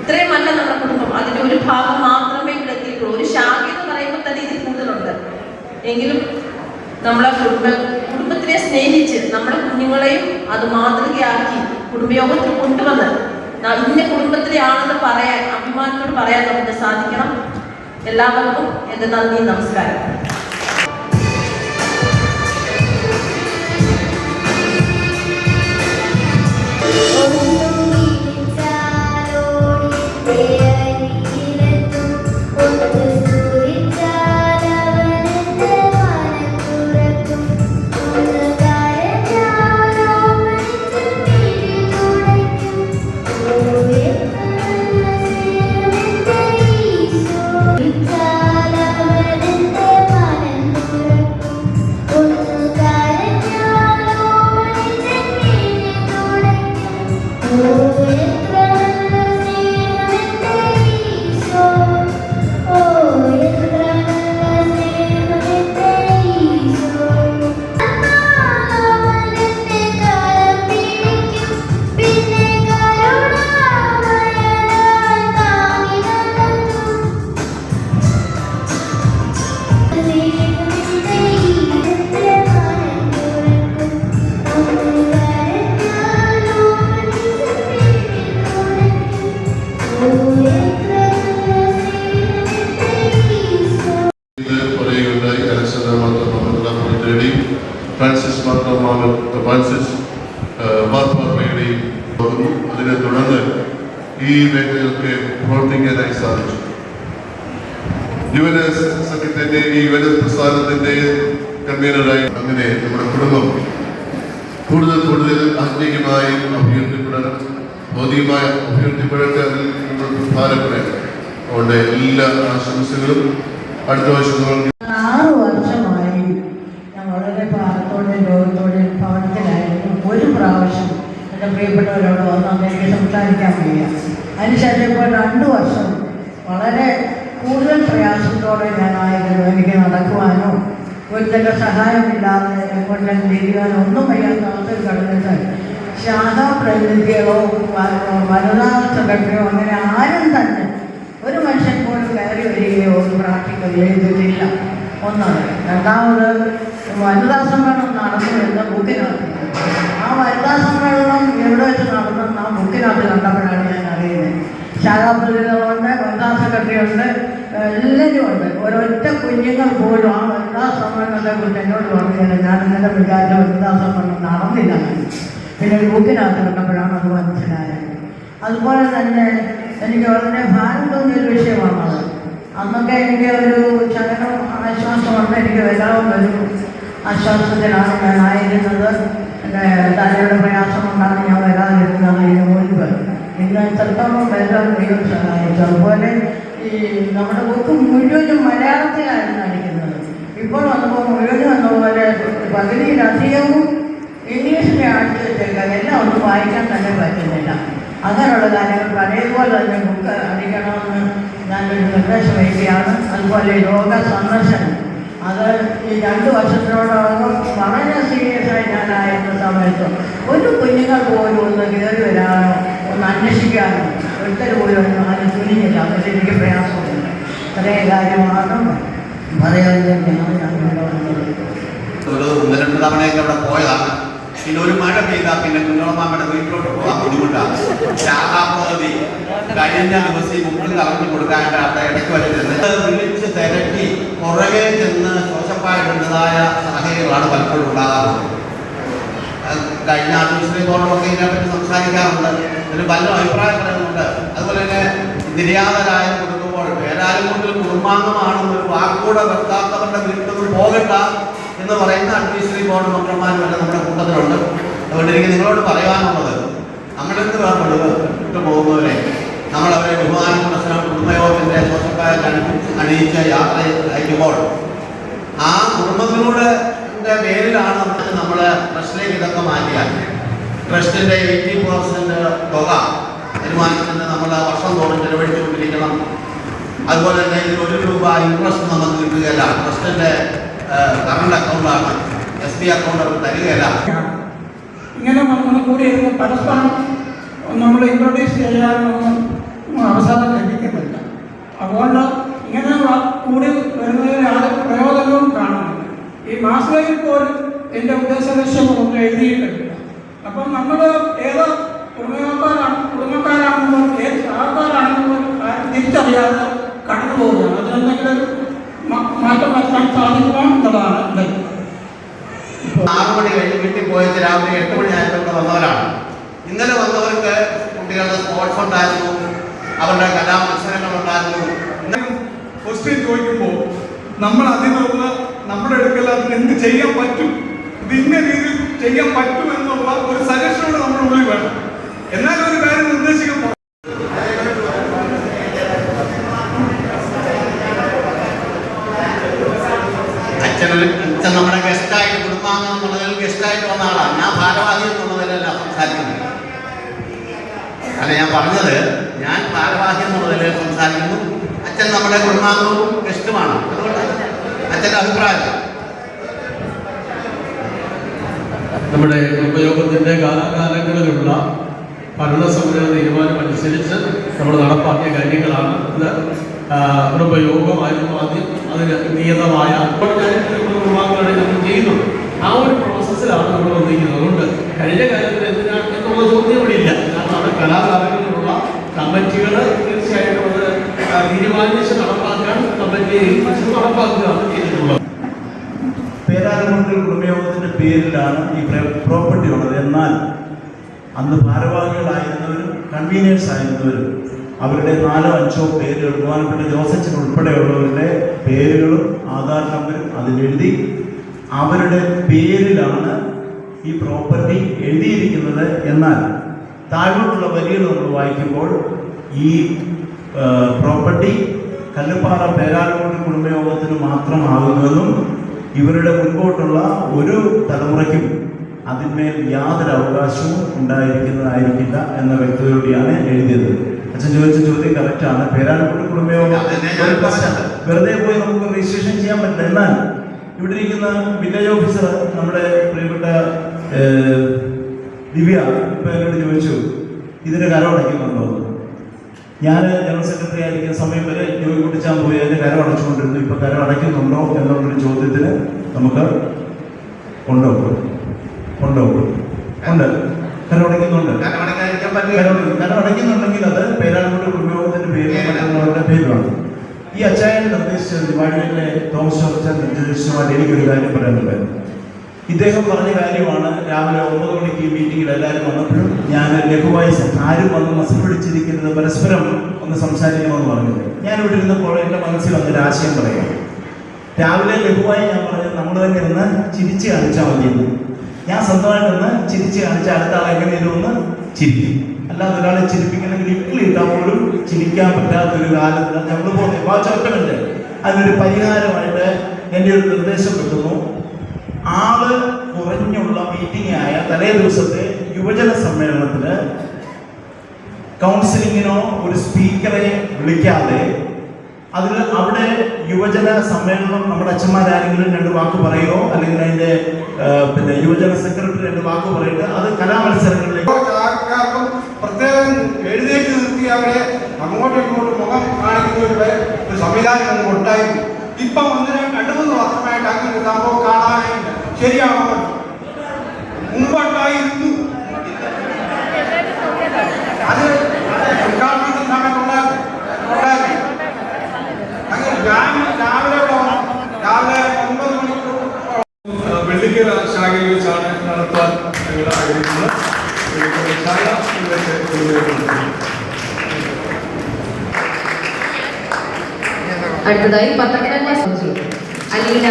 ഇത്രയുമല്ല നമ്മുടെ കുടുംബം, അതിൻ്റെ ഒരു ഭാഗം മാത്രമേ ഇവിടെ എത്തിയിട്ടുള്ളൂ. ഒരു ശാഖ എന്ന് പറയുമ്പോൾ തന്നെ ഇതിൽ കൂടുതലുണ്ട്. എങ്കിലും നമ്മളെ കുടുംബത്തിനെ സ്നേഹിച്ച് നമ്മുടെ കുഞ്ഞുങ്ങളെയും അത് മാതൃകയാക്കി കുടുംബയോഗത്തിൽ കൊണ്ടുവന്ന് ഇന്ന കുടുംബത്തിലെ ആണെന്ന് പറയാൻ, അഭിമാനത്തോട് പറയാൻ നമുക്ക് സാധിക്കണം. എല്ലാവർക്കും എൻ്റെ നന്ദി, നമസ്കാരം. മാർപ്പാപ്പയുടെയും അതിനെ തുടർന്ന് ഈ മേഖലയിലൊക്കെ പ്രവർത്തിക്കാനായി സാധിച്ചു. യുവനസ് സംഘത്തിന്റെ ഈ യുവനസ് പ്രസ്ഥാനത്തിന്റെ കൺവീനറായി അങ്ങനെ നമ്മുടെ കുടുംബം കൂടുതൽ ആത്മീയമായി അഭിവൃദ്ധിപ്പെടണം, ഭൗതികമായി അഭിവൃദ്ധിപ്പെടട്ടെ, അതിൽ നമ്മൾ പ്രധാനപ്പെടാം. അതുകൊണ്ട് എല്ലാ ആശംസകളും അടുത്ത വർഷം 6 വർഷമായി ഞാൻ വളരെ പ്രാർത്ഥത്തോടെ രോഗത്തോടെ ഭവനത്തിലായിരുന്നു. ഒരു പ്രിയപ്പെട്ടവരോട് വന്ന് എനിക്ക് സംസാരിക്കാൻ വയ്യ. അതിനുശേഷം ഇപ്പോൾ 2 വർഷം വളരെ കൂടുതൽ പ്രയാസത്തോടെ ഞാനായിരുന്നു. എനിക്ക് നടക്കുവാനോ ഒരുത്തൻ്റെ സഹായമില്ലാതെ എങ്ങോട്ടും തിരിയാനോ ഒന്നും വയ്യാത്ത അവസ്ഥയിൽ കിടന്നിട്ട് ശാഖാ പ്രതിനിധികളോ വനിതാ സെക്രട്ടറിയോ അങ്ങനെ ആരും തന്നെ ഒരു മനുഷ്യൻ പോലും കയറി വരികയോ ഒന്ന് പ്രാർത്ഥിക്കുകയോ ചെയ്തിട്ടില്ല. ഒന്നാണ്. രണ്ടാമത് വനിതാ സമ്മേളനം നടന്നു എന്ന ബുക്കിനകത്ത്, ആ വനിതാ സമ്മേളനം എവിടെ വെച്ച് നടന്നെന്ന് ആ ബുക്കിനകത്ത് കണ്ടപ്പോഴാണ് ഞാൻ അറിയുന്നത്. ശാഖാപ്രതിനിധികളുണ്ട്, വനിതാ സെക്രട്ടറി ഉണ്ട്, എല്ലാവരും ഉണ്ട്. ഒരൊറ്റ കുഞ്ഞുങ്ങൾ പോലും ആ വനിതാ സമ്മേളനത്തെക്കുറിച്ച് എന്നോട് പറഞ്ഞില്ല. ഞാൻ ഇന്നലെ വിചാരിച്ച വനിതാ സമ്മേളനം നടന്നില്ല. പിന്നെ ഒരു ബുക്കിനകത്ത് കണ്ടപ്പോഴാണ് അത് മനസ്സിലായത്. അതുപോലെ തന്നെ എനിക്ക് വളരെ ഭാരം തോന്നിയൊരു വിഷയമാണത്. അന്നൊക്കെ എനിക്ക് ഒരു ശകലം ആശ്വാസമുണ്ട്. എനിക്ക് വരാവുന്നൊരു ആശ്വാസത്തിലാണ് ഞാനായിരുന്നത്. എൻ്റെ തലയുടെ പ്രയാസമുണ്ടാണ് ഞാൻ വരാതിരുന്നത് ഇതിന് മുൻപ്. ഇന്ന് ചിലപ്പോൾ വരാൻ ദൈവം സഹായിച്ചു. അതുപോലെ ഈ നമ്മുടെ ബുക്ക് മുഴുവനും മലയാളത്തിലായിരുന്നു അടിക്കുന്നത്. ഇപ്പോൾ വന്നപ്പോൾ മുഴുവനും എന്നപോലെ പകുതിയിലധികവും ഇംഗ്ലീഷിലെ അടിച്ചു വെച്ചേക്കാൻ എല്ലാം ഒന്നും വായിക്കാൻ തന്നെ പറ്റുന്നില്ല. അങ്ങനെയുള്ള കാര്യങ്ങൾ പഴയതുപോലെ തന്നെ ബുക്ക് അടിക്കണമെന്ന് ഞാനൊരു നിർദ്ദേശം വയ്ക്കുകയാണ്. അതുപോലെ രോഗ സന്ദർശനം, അത് ഈ 2 വർഷത്തിനോടകം വളരെ സീരിയസ് ആയി ഞാനായിരുന്ന സമയത്ത് ഒരു കുഞ്ഞുങ്ങൾ പോലും ഒന്ന് കയറി വരാനോ ഒന്ന് അന്വേഷിക്കാനോ ഒരുത്തർ പോലും ഒന്നും ആരും തുനിഞ്ഞില്ല. അതിൽ എനിക്ക് പ്രയാസമുണ്ട്. ഇത്രയും കാര്യമാണ് പറയാൻ തന്നെയാണ് ഞാൻ ഇവിടെ വന്നത്. 1-2 തവണയൊക്കെ അവിടെ പോയതാണ്. പിന്നെ ഒരു മഴ പെയ്താൽ പിന്നെ കുഞ്ഞോളമാമ്മയുടെ വീട്ടിലോട്ട് പോകാൻ ബുദ്ധിമുട്ടാണ്. ശാഖാപ്രതി കഴിഞ്ഞ ദിവസം ഈ മുമ്പിൽ കളഞ്ഞു കൊടുക്കാനായിട്ട് അവിടെ ഇടയ്ക്ക് വരുന്നത് വിളിച്ച് തിരക്കി പുറകെ ചെന്ന് ശോശപ്പായിട്ടുള്ളതായ സാഹചര്യങ്ങളാണ് പലപ്പോഴും ഉണ്ടാകാറുള്ളത്. കഴിഞ്ഞ ആശുപത്രി ബോർഡൊക്കെ ഇതിനെപ്പറ്റി സംസാരിക്കാറുണ്ട്. ഇതിന് പല അഭിപ്രായം പറയുന്നുണ്ട്. അതുപോലെ തന്നെ നിര്യാതരായ കൊടുക്കുമ്പോൾ പേരാലും കൊണ്ടിൽ കുടുംബാംഗമാണെന്നൊരു വാക്കുകൂടെ വെക്കാത്തവരുടെ വീട്ടിൽ നിന്ന് പോകണ്ട എന്ന് പറയുന്ന അഡ്വൈസറി ബോർഡ് മെമ്പർമാരും എല്ലാം നമ്മുടെ കൂട്ടത്തിലുണ്ട്. അതുകൊണ്ട് എനിക്ക് നിങ്ങളോട് പറയാനുള്ളത്, നമ്മളെന്ത് വേർപ്പെടുക വിട്ടു പോകുന്നവരെ നമ്മളവരെ ബഹുമാന പ്രശ്നം കുടുംബയോഗത്തിൻ്റെ സ്വസ്ഥമായ അണിയിച്ച യാത്ര അയക്കുമ്പോൾ ആ കുടുംബത്തിലൂടെ പേരിലാണ് നമ്മൾ ട്രസ്റ്റിലേക്ക് ഇതൊക്കെ മാറ്റിയാൽ ട്രസ്റ്റിൻ്റെ 80% തുക വരുമാനത്തിന് നമ്മൾ വർഷം തോറും ചെലവഴിച്ചുകൊണ്ടിരിക്കണം. അതുപോലെ തന്നെ ഇതിൽ 1 രൂപ ഇൻട്രസ്റ്റ് നമുക്ക് കിട്ടുകയില്ല. ട്രസ്റ്റിൻ്റെ കറണ്ട് അക്കൗണ്ടാണ്, SB അക്കൗണ്ട് അവർ തരികയില്ല. ഇങ്ങനെ നമ്മൾ കൂടി ഇരുന്ന് പരസ്പരം നമ്മൾ ഇൻട്രൊഡ്യൂസ് ചെയ്യാനൊന്നും അവസരം ലഭിക്കുന്നില്ല. അതുകൊണ്ട് ഇങ്ങനെ കൂടി വരുന്നതിന് യാതൊരു പ്രയോജനവും കാണുന്നില്ല. ഈ മാസികയിൽ പോലും എൻ്റെ ഉദ്ദേശ ലക്ഷ്യങ്ങളൊന്നും എഴുതിയിട്ടില്ല. അപ്പം നമ്മൾ ഏത് കുടുംബക്കാരാണെന്ന് ഏത് ആൾക്കാരാണെന്ന് തിരിച്ചറിയാതെ കടന്നു പോവുകയാണ്. അതിനെന്തെങ്കിലും മാറ്റം വരുത്താൻ സാധിക്കുമോ എന്നുള്ളതാണ്. 6 മണി കഴിഞ്ഞ് വീട്ടിൽ പോയത് രാവിലെ 8 മണിയായപ്പോൾ ഇവിടെ വന്നവരാണ്. ഇന്നലെ വന്നവർക്ക് കുട്ടികളുടെ സ്പോർട്സ് ഉണ്ടായിരുന്നു, അവരുടെ കലാമത്സരങ്ങളുണ്ടായിരുന്നു. ക്വസ്റ്റ്യൻ ചോദിക്കുമ്പോൾ നമ്മൾ അതിനൊന്ന് നമ്മുടെ അടുക്കൽ അതിന് എന്ത് ചെയ്യാൻ പറ്റും, ഇത് ഇന്ന രീതിയിൽ ചെയ്യാൻ പറ്റുമെന്നുള്ള ഒരു സജഷനോട് നമ്മുടെ ഉള്ളിൽ വേണം. എന്നാൽ ഒരു കാര്യം നിർദ്ദേശിക്കുമ്പോൾ അച്ഛൻ നമ്മുടെ ഗസ്റ്റായിട്ട് കുടുംബാംഗം എന്നുള്ളതിൽ ഗസ്റ്റായിട്ട് വന്ന ആളാണ്. ഞാൻ ഭാരവാഹി എന്നുള്ളതിലല്ല സംസാരിക്കുന്നത്. അല്ല, ഞാൻ പറഞ്ഞത് ഞാൻ ഭാരവാഹി എന്നുള്ളതിൽ സംസാരിക്കുന്നു. അച്ഛൻ നമ്മുടെ കുടുംബാംഗവും ഗസ്റ്റുമാണ്. അതുകൊണ്ട് അച്ഛൻ്റെ അഭിപ്രായം നമ്മുടെ കുടുംബയോഗത്തിൻ്റെ കാലാകാലങ്ങളിലുള്ള ഭരണസമിതിയുടെ തീരുമാനം അനുസരിച്ച് നമ്മൾ നടപ്പാക്കിയ കാര്യങ്ങളാണ് ഇത്. കുടുംബയോഗമായിരുന്നു ആദ്യം, അതിന് നിയതമായ കുടുംബാംഗങ്ങളെ നമ്മൾ ചെയ്യുന്നുണ്ട്. ആ ഒരു പ്രോസസ്സിലാണ് നമ്മൾ വന്നിരിക്കുന്നത്. അതുകൊണ്ട് കഴിഞ്ഞ കാര്യത്തിൽ എന്തിനാണ് എന്നുള്ള ചോദ്യം ഇവിടെ ഇല്ല. കാരണം അവിടെ കലാകാലങ്ങളിലുള്ള കമ്മിറ്റികൾ തീർച്ചയായിട്ടും അത് തീരുമാനിച്ച് നടപ്പാക്കാൻ കമ്മിറ്റിയെ നടപ്പാക്കുകയാണ് ചെയ്തിട്ടുള്ളത്. പേരാലമുണ്ടിൽ കുടുംബയോഗത്തിൻ്റെ പേരിലാണ് ഈ പ്രോപ്പർട്ടി ഉള്ളത്. എന്നാൽ അന്ന് ഭാരവാഹികളായിരുന്നവരും കൺവീനിയേഴ്സ് ആയിരുന്നവരും അവരുടെ 4-5 പേരുകൾ, ബഹുമാനപ്പെട്ട ജോസച്ചൻ ഉൾപ്പെടെയുള്ളവരുടെ പേരുകളും ആധാർ നമ്പരും അതിലെഴുതി അവരുടെ പേരിലാണ് ഈ പ്രോപ്പർട്ടി എഴുതിയിരിക്കുന്നത്. എന്നാൽ താഴോട്ടുള്ള വരികൾ നമ്മൾ വായിക്കുമ്പോൾ ഈ പ്രോപ്പർട്ടി കല്ലുപ്പാറ പേരാലമുണ്ടി കുടുംബയോഗത്തിന് മാത്രമാകുന്നതെന്നും ഇവരുടെ മുൻപോട്ടുള്ള ഒരു തലമുറയ്ക്കും അതിന്മേൽ യാതൊരു അവകാശവും ഉണ്ടായിരിക്കുന്നതായിരിക്കില്ല എന്ന വ്യക്തതയോടെയാണ് എഴുതിയത്. അച്ഛൻ ചോദിച്ച ചോദ്യം കറക്റ്റാണ്. പേരാലക്കുടി കുടുംബയോഗം വെറുതെ പോയി നമുക്ക് രജിസ്ട്രേഷൻ ചെയ്യാൻ പറ്റില്ല. എന്നാൽ ഇവിടെ ഇരിക്കുന്ന വില്ലേജ് ഓഫീസർ നമ്മുടെ പ്രിയപ്പെട്ട ദിവ്യ ഇപ്പം എന്നോട് ചോദിച്ചു ഇതിന് കരം അടയ്ക്കുന്നുണ്ടോ. ഞാൻ ജനറൽ സെക്രട്ടറി ആയിരിക്കുന്ന സമയം വരെ ജോലി കുട്ടിച്ചാൻ പോയി അതിൻ്റെ കരം അടച്ചുകൊണ്ടിരുന്നു. ഇപ്പം കരം അടയ്ക്കുന്നുണ്ടോ എന്നുള്ളൊരു ചോദ്യത്തിന് നമുക്ക് ഉണ്ട്. കരം അടയ്ക്കുന്നുണ്ട്. കരം അടയ്ക്കുന്നുണ്ടെങ്കിൽ അത് പേരാലക്കുടി കുടുംബയോഗത്തിൻ്റെ പേരിൽ മറ്റുള്ളവരുടെ പേരിലാണ്. ഈ അച്ചായൻ നിർദ്ദേശിച്ചത് വാഴയിലെ തോമസ് ജോർജൻ നിർദ്ദേശിച്ചതുമായിട്ട് എനിക്കൊരു കാര്യം പറയാനുണ്ടായിരുന്നു. ഇദ്ദേഹം പറഞ്ഞ കാര്യമാണ്. രാവിലെ 9 മണിക്ക് മീറ്റിങ്ങിൽ എല്ലാവരും വന്നപ്പോഴും ഞാൻ ലഘുവായി ആരും വന്ന് മസിൽ പിടിച്ചിരിക്കുന്നത് പരസ്പരം ഒന്ന് സംസാരിക്കണമെന്ന് പറഞ്ഞത്. ഞാൻ ഇവിടെ ഇരുന്നപ്പോൾ എൻ്റെ മനസ്സിൽ വന്നൊരു ആശയം പറയാം. രാവിലെ ലഘുവായി ഞാൻ പറഞ്ഞത് നമ്മൾ തന്നെ ഒന്ന് ചിരിച്ച് കാണിച്ചാൽ മതിയെന്ന്. ഞാൻ സ്വന്തമായിട്ടൊന്ന് ചിരിച്ച് കാണിച്ചാൽ അടുത്ത ആൾ എങ്ങനെയും ഒന്ന് ചിരിക്കും. അല്ലാതെ ഒരാളെ ചിരിപ്പിക്കണമെങ്കിൽ ഇട്ടിലിട്ടാൽ പോലും ചിരിക്കാൻ പറ്റാത്തൊരു കാലത്ത് നമ്മൾ പോകുന്നത്. വാച്ചോട്ടമുണ്ട്. അതിനൊരു പരിഹാരമായിട്ട് എൻ്റെ ഒരു നിർദ്ദേശം വെക്കുന്നു. ആള് കുറഞ്ഞുള്ള മീറ്റിംഗ് ആയ തലേ ദിവസത്തെ യുവജന സമ്മേളനത്തിന് കൗൺസിലിങ്ങിനോ ഒരു സ്പീക്കറെ വിളിക്കാതെ അവിടെ യുവജന സമ്മേളനം നമ്മുടെ അച്ഛന്മാരാരെങ്കിലും 2 വാക്ക് പറയുമോ, അല്ലെങ്കിൽ അതിൻ്റെ യുവജന സെക്രട്ടറി 2 വാക്ക് പറയിട്ട് അത് കലാമത്സരങ്ങളിലേക്ക് പ്രത്യേകം എഴുന്നേറ്റ് നിർത്തി അവരെ അങ്ങോട്ടും ഇങ്ങോട്ടും മുഖം കാണിക്കുന്ന ഒരു സംവിധാനം ഒന്നും ഉണ്ടായിരുന്നു. ഇപ്പം 2-3 വർഷമായിട്ട് അങ്ങനെ ഒരു സംഭവം കാണാനായില്ല. ശരിയാണോ? മുമ്പുണ്ടായിരുന്നു. അത് ഉദ്ഘാടനത്തിന് സമയത്തുണ്ടായിരുന്നു. അങ്ങനെ രാവിലെ 9 മണിക്കൂർ വെള്ളിക്കര ശാഖയിൽ വെച്ചാണ് നടത്താൻ ഞങ്ങൾ ആഗ്രഹിക്കുന്നത്. ശാഖ അടുത്തതായി 12ാം ക്ലാസ് അലീന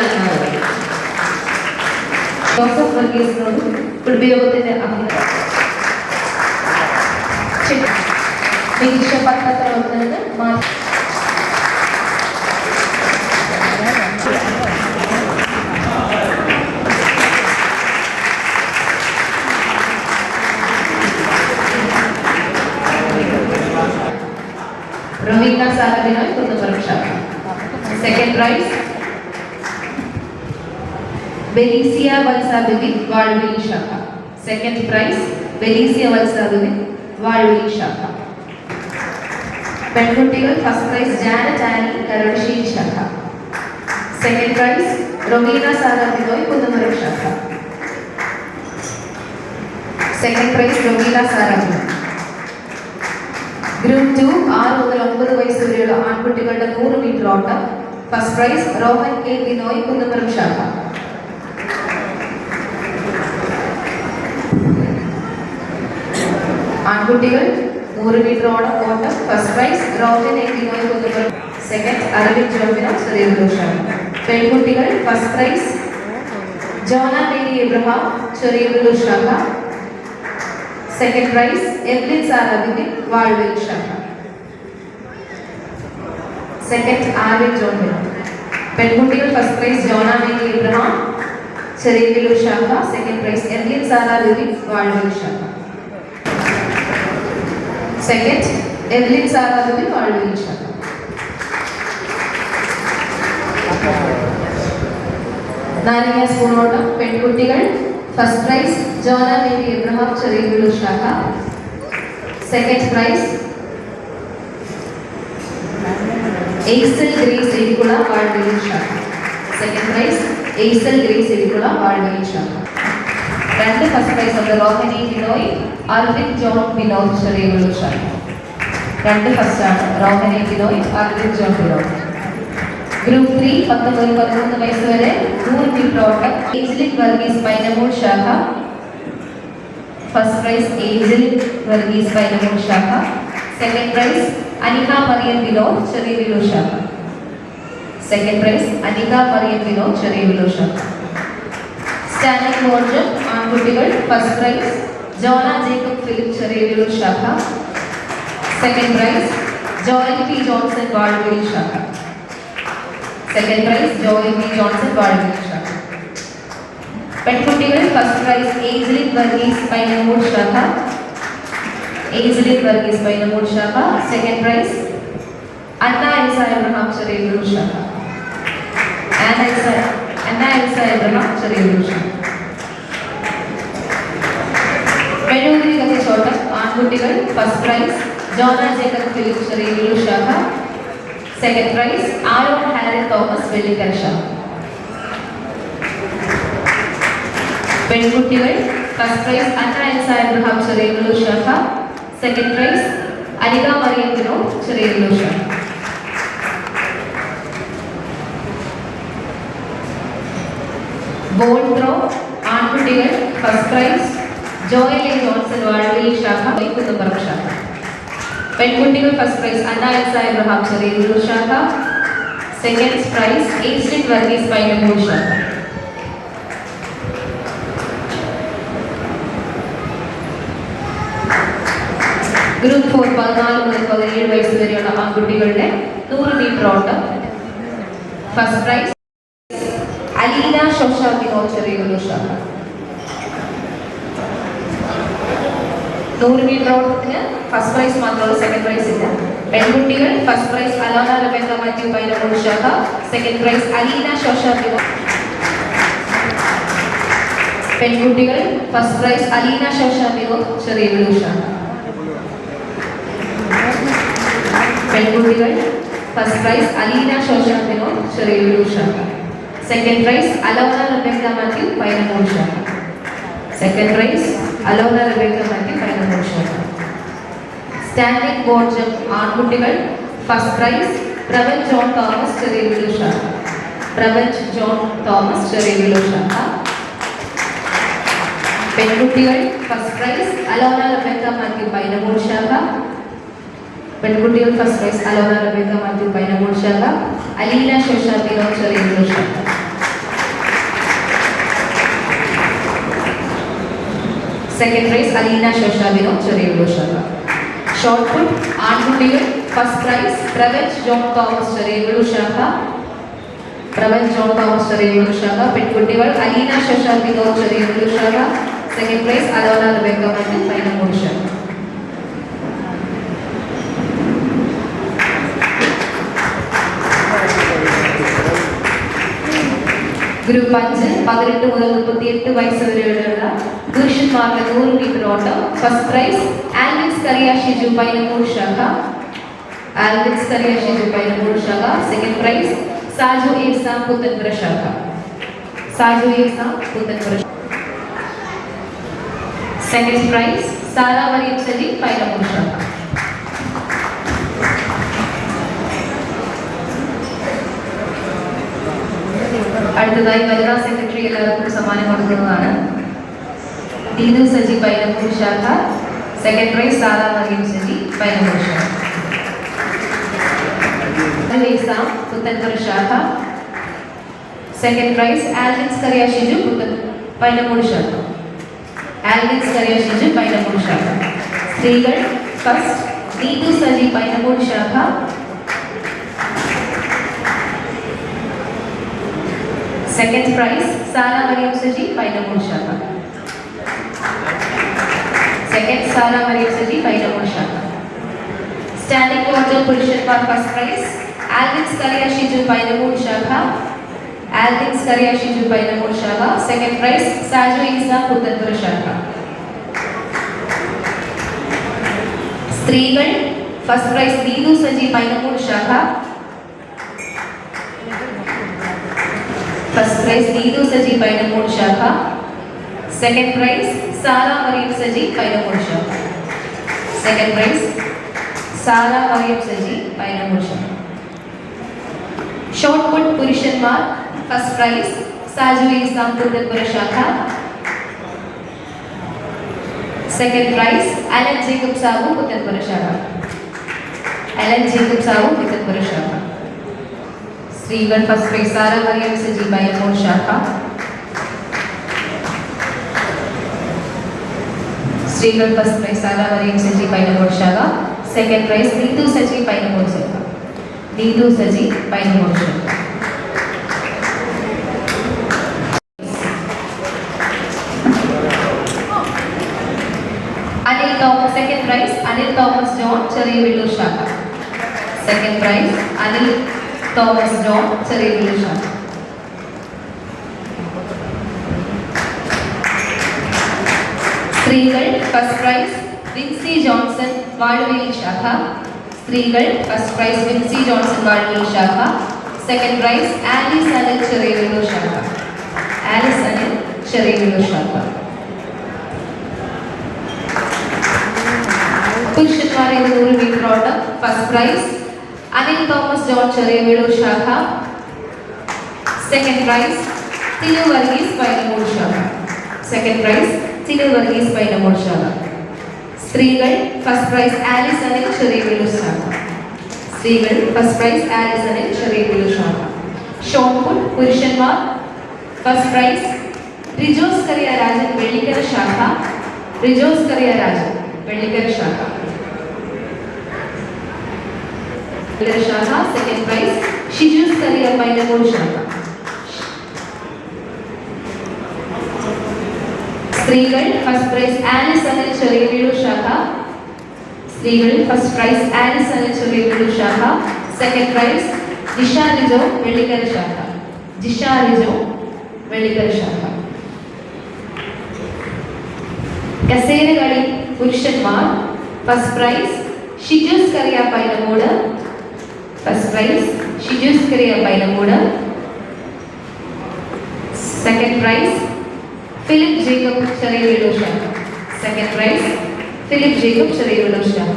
ജോസഫ് വർഗീസിനോട് കുടുംബയോഗത്തിന്റെ മികച്ച പത്രത്തിന് Rovina Sarabinoy Kundupuram Shaka. Second prize, Belicia Valsabibi Valvili Shaka. Second prize, Belicia Valsabibi Valvili Shaka. Penkuntigal first prize Janet Annie Karadashi Shaka. Second prize, Rovina Sarabinoy Kundupuram Shaka. Second prize, Rovina Sarabinoy. Group 2 6 മുതൽ 9 വയസ്സ് വരെയുള്ള ആൺകുട്ടികളുടെ 100 metre ഓട്ടം. First prize Rohan K Binoy Kunnappuram ശാഖ. ആൺകുട്ടികൾ 100 metre ഓട്ടം. First prize Rohan A Binoy Kunnappuram. Second Aravind Jobina ചെറിയ ശാഖ. പെൺകുട്ടികൾ ഫസ്റ്റ് പ്രൈസ് ജോന മേരി എബ്രഹാം ചെറിയ ശാഖ. Second prize, Evelyn Sarah Bibi, Valvili Shaka. Second, Arvind John Miller. Penkuntigal first prize, Jona Mary Abraham, Cherivillur Shaka. Second prize, Evelyn Sarah Bibi, Valvili Shaka. Second, Evelyn Sarah Bibi, Valvili Shaka. Nariya Spoonota, Penkuntigal. First prize, Jona Mary Abraham, Cherivillur Shaka. Second prize, Aisel Grace Edikula, Valvili Shaka. Second prize, Aisel Grace Edikula, Valvili Shaka. And the first prize of the Rohini Binoy, Arvind John Binoy, Cherivillur Shaka. And the first ആണ് Rohini Binoy, Arvind John Binoy. Group 3 19 വയസ്സ് വരെ 100 metre ഓട്ടം. Angeline Varghese Painamool ശാഖ. First prize Angeline Varghese Painamool ശാഖ. Second prize Anika Mariam Vinod Cheriyavillur ശാഖ. Second prize Anika Mariam Vinod Cheriyavillur ശാഖ. Standing മോർജം ആൺകുട്ടികൾ. ഫസ്റ്റ് പ്രൈസ് ജോന ജേക്കബ് ഫിലിപ്പ് ചെറിയവില്ലൂർ ശാഖ. Second prize Joel P Johnson Vazhaveli ശാഖ. Second prize, Joel P. Johnson, Valvili Shaka. പെൺകുട്ടികൾ ഫസ്റ്റ് പ്രൈസ് ഏഞ്ചലിൻ വർഗീസ് പൈനമൂട് ശാഖ. ഏഞ്ചലിൻ വർഗീസ് പൈനമൂട് ശാഖ. സെക്കൻഡ് പ്രൈസ് അന്ന എൽസ എബ്രഹാം ചെറിയല്ലൂർ ശാഖ. അന്ന എൽസ എബ്രഹാം ചെറിയല്ലൂർ ശാഖ. മെഴുകുതിരി കത്തിച്ചോട്ടം ആൺകുട്ടികൾ ഫസ്റ്റ് പ്രൈസ് ജോണ ജേക്കബ് ഫിലിപ്പ് ചെറിയല്ലൂർ ശാഖ. സെക്കൻഡ് പ്രൈസ് ആരോൺ ഹാരി തോമസ് വെള്ളിക്കര ശാഖ. പെൺകുട്ടികൾ ഫസ്റ്റ് പ്രൈസ് അന്ന എൽസ എബ്രഹാം ചെറിയല്ലൂർ ശാഖ. സെക്കൻഡ് പ്രൈസ് അനിക മറിയം വിനോദ് ചെറിയല്ലൂർ ശാഖ. ബോൾ ത്രോ ആൺകുട്ടികൾ first prize Joel A Johnson Vazhavalli ശാഖ കുന്നുംപുറം ശാഖ. പെൺകുട്ടികൾ ഫസ്റ്റ് പ്രൈസ് അന്ന എൽസ എബ്രഹാം ചെറിയല്ലൂർ ശാഖ. സെക്കൻഡ് പ്രൈസ് ഏഞ്ചലിൻ വർഗീസ് പൈനമൂട് ശാഖ. ഗ്രൂപ്പ് 4 14 മുതൽ 17 വയസ്സ് വരെയുള്ള ആൺകുട്ടികളുടെ 100 മീറ്റർ ഓട്ടം ഫസ്റ്റ് പ്രൈസ് അലീന ഷോഷ വിനോദ് ചെറിയല്ലൂർ ശാഖ. 100 മീറ്റർ ഓട്ടത്തിന് ഫസ്റ്റ് പ്രൈസ് മാത്രമല്ല, സെക്കൻഡ് പ്രൈസ് ഇല്ല. പെൺകുട്ടികൾ ഫസ്റ്റ് പ്രൈസ് അലോന റബേക്ക മാത്യു പൈനമൂട് ശാഖ. Second prize Aleena Shosha Vinod. പെൺകുട്ടികൾ ഫസ്റ്റ് പ്രൈസ് അലീന ഷോഷ വിനോദ് ചെറിയല്ലൂർ ശാഖ. പെൺകുട്ടികൾ ഫസ്റ്റ് പ്രൈസ് അലീന ഷോഷ വിനോദ് ചെറിയല്ലൂർ ശാഖ. സെക്കൻഡ് പ്രൈസ് അലോന റബേക്ക മാത്യു പൈനമൂട് ശാഖ. സെക്കൻഡ് പ്രൈസ് അലോന റബേക്ക മാത്യു പൈനമൂട് ശാഖ. സ്റ്റാൻഡിംഗ് ബോർഡ് ജംപ് ആൺകുട്ടികൾ ഫസ്റ്റ് പ്രൈസ് പ്രവൽ ജോൺ തോമസ് ചെറിയല്ലൂർ ശാഖ. പ്രവൽ ജോൺ തോമസ് ചെറിയല്ലൂർ ശാഖ. പെൺകുട്ടികൾ ഫസ്റ്റ് പ്രൈസ് അലോന റബേക്ക മാത്യു പൈനമൂട് ശാഖ. പെൺകുട്ടികൾ ഫസ്റ്റ് പ്രൈസ് അലോന റബേക്ക മാത്യു പൈനമൂട് ശാഖ. അലീന ഷോഷ വിനോദ് ചെറിയല്ലൂർ ശാഖ. സെക്കൻഡ് പ്രൈസ് അലീന ഷോഷ വിനോദ് ചെറിയല്ലൂർ ശാഖ. ഷോർട്ട് പുട്ട് ആൺകുട്ടികൾ ഫസ്റ്റ് പ്രൈസ് പ്രവൽ ജോൺ തോമസ് ചെറിയല്ലൂർ ശാഖ. പ്രവൽ ജോൺ തോമസ് ചെറിയല്ലൂർ ശാഖ. പെൺകുട്ടികൾ അലീന ഷോഷ വിനോദ് ചെറിയല്ലൂർ ശാഖ. സെക്കൻഡ് പ്രൈസ് അലോന റബേക്ക മാത്യു പൈനമൂട് ശാഖ. ഗ്രൂപ്പ് 5 18 മുതൽ 38 വയസ്സ് വരെയുള്ള പുരുഷന്മാരുടെ 100 മീറ്റർ ഓട്ടം ഫസ്റ്റ് പ്രൈസ് ആൽവിൻസ് കറിയ ഷിജു പൈനമൂട് ശാഖ. ആൽവിൻസ് കറിയ ഷിജു പൈനമൂട് ശാഖ. സെക്കൻഡ് പ്രൈസ് സാജു ഏസാം പുത്തൻപുര ശാഖ. സാജു ഏസാം പുത്തൻപുര. സെക്കൻഡ് പ്രൈസ് സാറ മറിയം സലി പൈനമൂട് ശാഖ. അടുത്തതായി വനിതാ സെക്രട്ടറി എല്ലാവർക്കും സമ്മാനം കൊടുക്കുന്നതാണ്. ദീനു സജി പൈനമൂട് ശാഖ. സെക്കൻഡ് പ്രൈസ് സാറ മറിയം സജി പൈനമൂട് ശാഖ. പുത്തൻപുര ശാഖ. സെക്കൻഡ് പ്രൈസ് ആൽവിൻസ് കറിയ ഷിജു പൈനമൂട് ശാഖ. ആൽവിൻസ് കറിയ ഷിജു പൈനമൂട് ശാഖ. സ്ത്രീകൾ ഫസ്റ്റ് ദീനു സജി പൈനമൂട് ശാഖ. സെക്കൻഡ് പ്രൈസ് സാറ മറിയം സജി പൈനമൂട് ശാഖ. സെക്കൻഡ് സാറ മറിയം സജി പൈനമൂട് ശാഖ. സ്റ്റാൻഡിംഗ് ഓർഡർ പുരുഷന്മാർ ഫസ്റ്റ് പ്രൈസ് ആൽവിൻസ് കറിയ ഷിജു പൈനമൂട് ശാഖ. ആൽവിൻസ് കറിയ ഷിജു പൈനമൂട് ശാഖ. സെക്കൻഡ് പ്രൈസ് സാജു ഈസ പുത്തൻപുര ശാഖ. സ്ത്രീകൾ ഫസ്റ്റ് പ്രൈസ് ദീനു സജി പൈനമൂട് ശാഖ. ഫസ്റ്റ് പ്രൈസ് ദീനു സജി പൈനമൂട് ശാഖ. സെക്കൻഡ് പ്രൈസ് സാറ മറിയം സജി പൈനമൂട് ശാഖ. സെക്കൻഡ് പ്രൈസ് സാറ മറിയം സജി പൈനമൂട് ശാഖ. ഷോർട്ട് പുട്ട് പുരുഷന്മാർ ഫസ്റ്റ് പ്രൈസ് സാജു ഈസാം പുത്തൻപുര ശാഖ. സെക്കൻഡ് പ്രൈസ് അലൻ ജേക്കബ് സാബു പുത്തൻപുര ശാഖ. അലൻ ജേക്കബ് സാബു പുത്തൻപുര ശാഖ. സ്ത്രീകൾ ഫസ്റ്റ് പ്രൈസ് സാറ മറിയം സജി പൈനമൂട് ശാഖ. സ്ത്രീകൾ ഫസ്റ്റ് പ്രൈസ് സാറ മറിയം സജി പൈനമൂട് ശാഖ. സെക്കൻഡ് പ്രൈസ് നീതു സജി പൈനമൂട് ശാഖ. നീതു സജി പൈനമൂട് ശാഖ. Second prize, Anil Thomas John, Cheriyavillur Shaka. Second prize, Anil Thomas John, Cheriyavillur Shaka. സ്ത്രീകൾ ഫസ്റ്റ് പ്രൈസ് വിൻസി ജോൺസൺ വാഴവേലി ശാഖ. സ്ത്രീകൾ ഫസ്റ്റ് പ്രൈസ് വിൻസി ജോൺസൺ വാഴവേലി ശാഖ. സെക്കൻഡ് പ്രൈസ് ആലിസ് അനിൽ ചെറിയവല്ലൂർ ശാഖ. ആലിസ് അനിൽ ചെറിയവല്ലൂർ ശാഖ. പുരുഷന്മാരെ 100 മീറ്റർ ഓട്ടം ഫസ്റ്റ് പ്രൈസ് അനിൽ തോമസ് ജോൺ ചെറിയവല്ലൂർ ശാഖ. സെക്കൻഡ് പ്രൈസ് തിലു വർഗീസ് പൈനമൂട് ശാഖ. സെക്കൻഡ് പ്രൈസ് തിലു വർഗീസ് പൈനമൂട് ശാഖ. സ്ത്രീകൾ ഫസ്റ്റ് പ്രൈസ് ആലിസ് അനിൽ ചെറിയവല്ലൂർ ശാഖ. സ്ത്രീകൾ ഫസ്റ്റ് പ്രൈസ് ആലിസ് അനിൽ ചെറിയവല്ലൂർ ശാഖ. ഷോട്ട്പുട്ട് പുരുഷന്മാർ ഫസ്റ്റ് പ്രൈസ് റിജോസ് കറിയ രാജൻ വെള്ളിക്കര ശാഖ. റിജോസ് കറിയ രാജൻ വെള്ളിക്കര ശാഖ. ശാഖ. സെക്കൻഡ് പ്രൈസ് ഷിജൂസ് കറിയ പൈനമൂട് ശാഖ. സ്ത്രീകൾ ഫസ്റ്റ് പ്രൈസ് ആലിസ് അനിൽ ചെറിയവല്ലൂർ ശാഖ. സ്ത്രീകൾ ഫസ്റ്റ് പ്രൈസ് ആലിസ് അനിൽ ചെറിയവല്ലൂർ ശാഖ. സെക്കൻഡ് പ്രൈസ് ജിഷ റിജോ വെള്ളിക്കര ശാഖ. ജിഷ റിജോ വെള്ളിക്കര ശാഖ. കസേരകളി പുരുഷന്മാർ ഫസ്റ്റ് പ്രൈസ് ഷിജൂസ് കറിയ പൈനമൂട്. ഫസ്റ്റ് പ്രൈസ് ഷിജൂസ് കറിയ Painamoodu. Second prize Philip Jacob ചെറിയവല്ലൂർ ശാഖ. സെക്കൻഡ് പ്രൈസ് ഫിലിപ്പ് ജേക്കബ് ചെറിയവല്ലൂർ ശാഖ.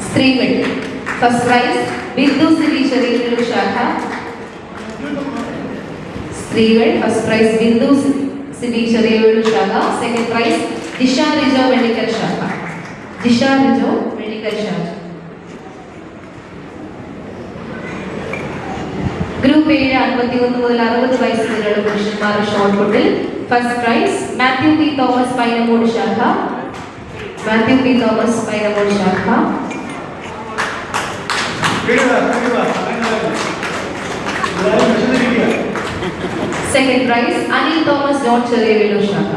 സ്ത്രീകൾ ഫസ്റ്റ് പ്രൈസ് ബിന്ദു സിബി ചെറിയവല്ലൂർ ശാഖ. സ്ത്രീകൾ ഫസ്റ്റ് പ്രൈസ് ബിന്ദു സിബി ചെറിയവല്ലൂർ ശാഖ. സെക്കൻഡ് പ്രൈസ് ജിഷ റിജോ വെള്ളിക്കര ശാഖ. ജിഷ റിജോ വെള്ളിക്കര ശാഖ. ഗ്രൂപ്പ് 7 51 മുതൽ 60 വയസ്സ് വരെയുള്ള പുരുഷന്മാരുടെ ഷോട്ട്പുട്ടിൽ first prize Mathew P Thomas Painamoodu ശാഖ. മാത്യു പി തോമസ് പൈനമൂട് ശാഖ. സെക്കൻഡ് പ്രൈസ് അനിൽ തോമസ് ജോൺ ചെറിയവല്ലൂർ ശാഖ.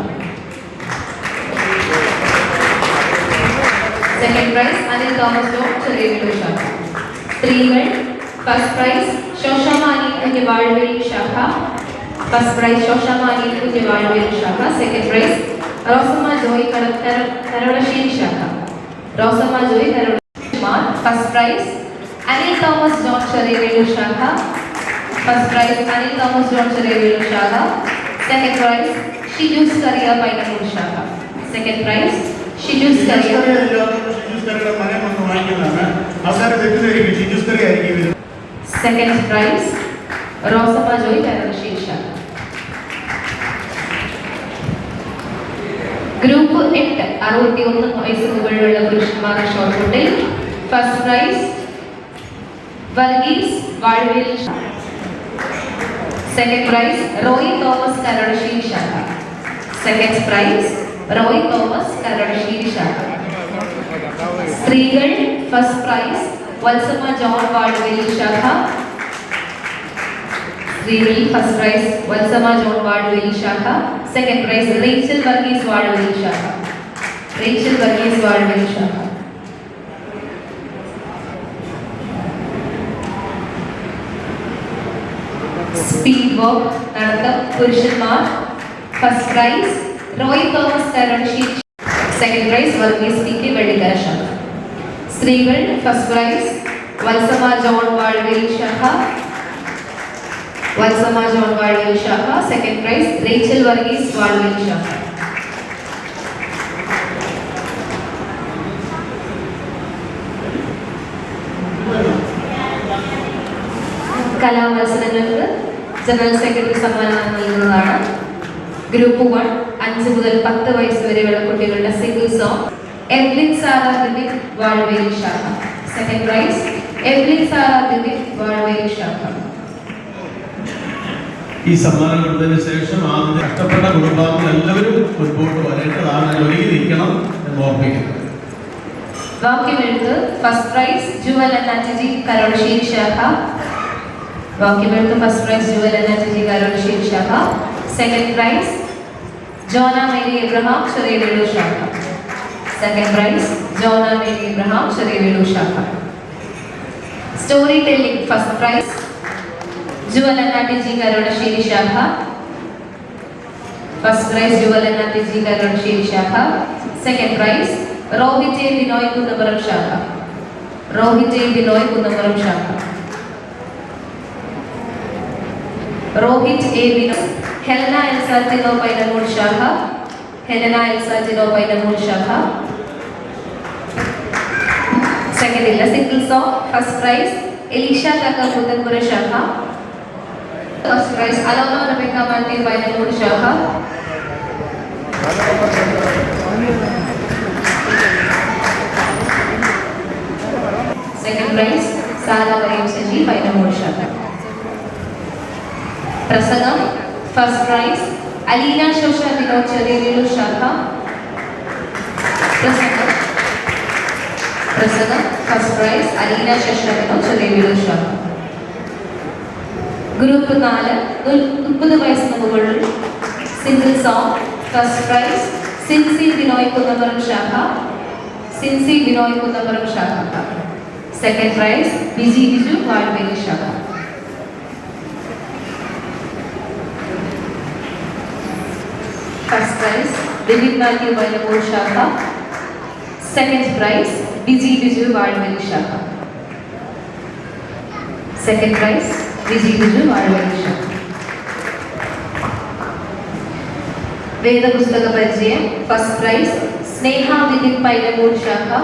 സെക്കൻഡ് പ്രൈസ് അനിൽ തോമസ് ജോൺ ചെറിയവല്ലൂർ ശാഖ. സ്ത്രീകൾ ഫസ്റ്റ് പ്രൈസ് ശോശാമാനി കുഞ്ഞ് വാഴവേലി ശാഖ. ഫസ്റ്റ് പ്രൈസ് ശോശാമാനി കുഞ്ഞ് വാഴവേലി ശാഖ. സെക്കൻഡ് പ്രൈസ് റോസമ്മ ജോയ് കരോളശ്ശേരി ശാഖ. റോസമ്മ ജോയ് കരോളശ്ശേരി. ഫസ്റ്റ് പ്രൈസ് അനിൽ തോമസ് ജോൺ ചെറിയവല്ലൂർ ശാഖ. ഫസ്റ്റ് പ്രൈസ് അനിൽ തോമസ് ജോൺ ചെറിയവല്ലൂർ ശാഖ. സെക്കൻഡ് പ്രൈസ് ഷിജൂസ് കറിയ പൈനമൂട് ശാഖ. സെക്കൻഡ് പ്രൈസ് ഷിജൂസ് കറിയ. സെക്കൻഡ് പ്രൈസ് റോസമ്മ ജോയ് കരോളശ്ശേരി ശാഖ. ഗ്രൂപ്പ് 8 61 വയസ്സ് മുകളിലുള്ള പുരുഷന്മാരുടെ ഷോട്ട്പുട്ടിൽ ഫസ്റ്റ് പ്രൈസ് വർഗീസ് വാഴവേലി ശാഖ. സെക്കൻഡ് പ്രൈസ് റോയ് തോമസ് കരോളശ്ശേരി ശാഖ. സെക്കൻഡ് പ്രൈസ് റോയ് തോമസ് കരോളശ്ശേരി ശാഖ. സ്ത്രീകൾ ഫസ്റ്റ് പ്രൈസ് വത്സമ്മ ജോൺ വാഴവേലി ശാഖ. സ്ത്രീകൾ ഫസ്റ്റ് പ്രൈസ് വത്സമ്മ ജോൺ വാഴവേലി ശാഖ. സെക്കൻഡ് പ്രൈസ് റേച്ചൽ വർഗീസ് വാഴവേലി ശാഖ. റേച്ചൽ വർഗീസ് വാഴവേലി ശാഖ. സ്പീഡ് വോക്ക് നടത്തം പുരുഷന്മാർ first prize Roy Thomas Karolassery. Second prize Varghese T K Vellikkara ശാഖ. സ്ത്രീകൾ ഫസ്റ്റ് പ്രൈസ് വത്സമ്മ ജോൺ വാഴവേലി ശാഖ. വത്സമ്മ ജോൺ വാഴവേലി ശാഖ. സെക്കൻഡ് പ്രൈസ് റേച്ചൽ വർഗീസ് വാഴവേലി ശാഖ. കലാമത്സരങ്ങൾക്ക് ജനറൽ സെക്രട്ടറി സമ്മാനം നൽകുന്നതാണ്. ഗ്രൂപ്പ് 1 5 മുതൽ 10 വയസ്സ് വരെയുള്ള കുട്ടികളുടെ സിംഗിൾ സോങ് എവ്ലിൻ സാറ ദിവിൻ വാഴവേലി ശാഖ. സെക്കൻഡ് പ്രൈസ് എവ്ലിൻ സാറ ദിവിൻ വാഴവേലി ശാഖ. ഈ സമ്മാനം കൊടുത്തതിന് ശേഷം ആദ്യം കഷ്ടപ്പെട്ട കുടുംബാംഗങ്ങൾ എല്ലാവരും മുൻപോട്ട് വരേണ്ടതാണ്, ഒരുങ്ങിയിരിക്കണം എന്ന് ഓർമ്മിക്കുന്നത്. വാക്യമെഴുത്ത് ഫസ്റ്റ് പ്രൈസ് ജുവൽ അന്നാറ്റജി കരോളശ്ശേരി ശാഖ. വാക്യമെഴുത്ത് ഫസ്റ്റ് പ്രൈസ് ജുവൽ അന്നാറ്റജി കരോളശ്ശേരി ശാഖ. സെക്കൻഡ് പ്രൈസ് ജോന മേരി എബ്രഹാം ചെറിയവല്ലൂർ ശാഖ. Second prize, Jonah Mary Abraham, Cherevedu Shaka. Storytelling, first prize, Juvalanati G. Karunashiri Shaka. First prize, Juvalanati G. Karunashiri Shaka. Second prize, Rohit A. Binoy Kundamaram Shaka. Rohit A. Binoy Kundamaram Shaka. Rohit A. Binoy. Helena Elsa Tino Painamul Shaka. Helena Elsa Tino Painamul Shaka. Second illa single song. First prize, Elisha Taka Kutanpura Shaka. First prize, Alona Rebecca Martin Painamul Shaka. Second prize, Sala Varim Saji Painamul Shaka. Prasangam, first prize, Alina Shosha Vinod Cherevedu Shaka. Prasangam, first prize, Alina Shosha Vinod Cherevedu Shaka. Group 4, 30 വയസ്സിന് മുകളിൽ single song. First prize, Sinsi Binoy Kundamaram Shaka. Sinsi Binoy Kundamaram Shaka. Second prize, Biji Biju Valveli Shaka. First prize, David Matthew Vainamur Shaka. Second prize, Biji Biju Valveli Shaka. Second prize, Biji Biju Valveli Shaka. Veda Pustaka Paricayam, first prize, Sneha Vidit Painamur Shaka.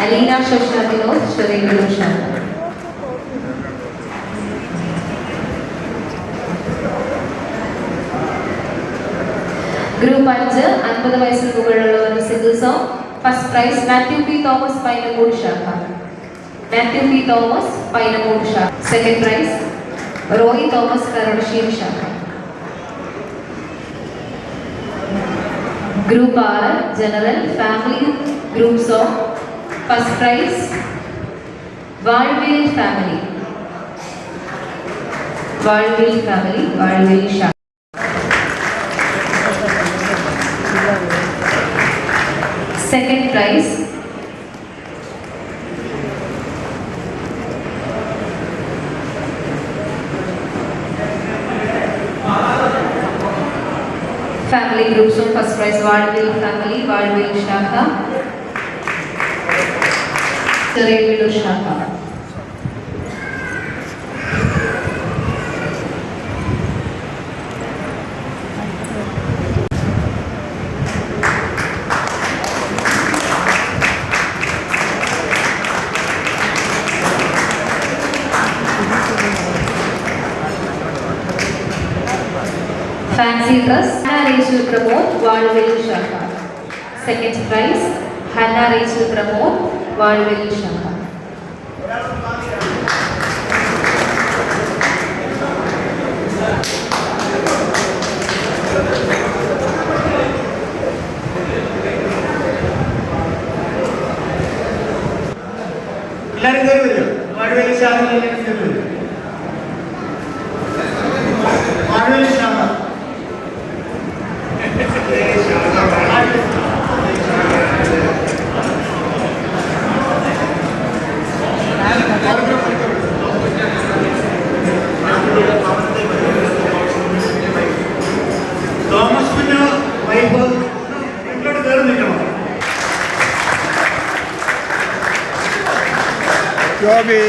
Alina Shosha Vinod Cherevedu Shaka. Group 5, 50 വയസ്സിന് മുകളിലുള്ളവരുടെ single song. First prize, Mathew P Thomas Painamoodu ശാഖ. Mathew P Thomas Painamoodu ശാഖ. Second prize, Roy Thomas Karunassery ശാഖ. Group 6, general family group song. First prize, Valvel family. Valvel family, Valvel ശാഖ. Second prize, family group song. First prize, Valveli family, Valveli Shaka, Cherevedu Shaka. Fancy dress, Hannah Rachel Pramod, Valveli Shaka. Second prize, Hannah Rachel Pramod, Valveli Shaka. എല്ലാവരും കയറി വരിക. വാഴവേലി ശാഖകളിലേക്ക് കയറി വരിക. വാഴവേലി ശാഖ. Thomas കുഞ്ഞ് wife ഇങ്ങോട്ട് കയറി നിൽക്കണം. ജോബി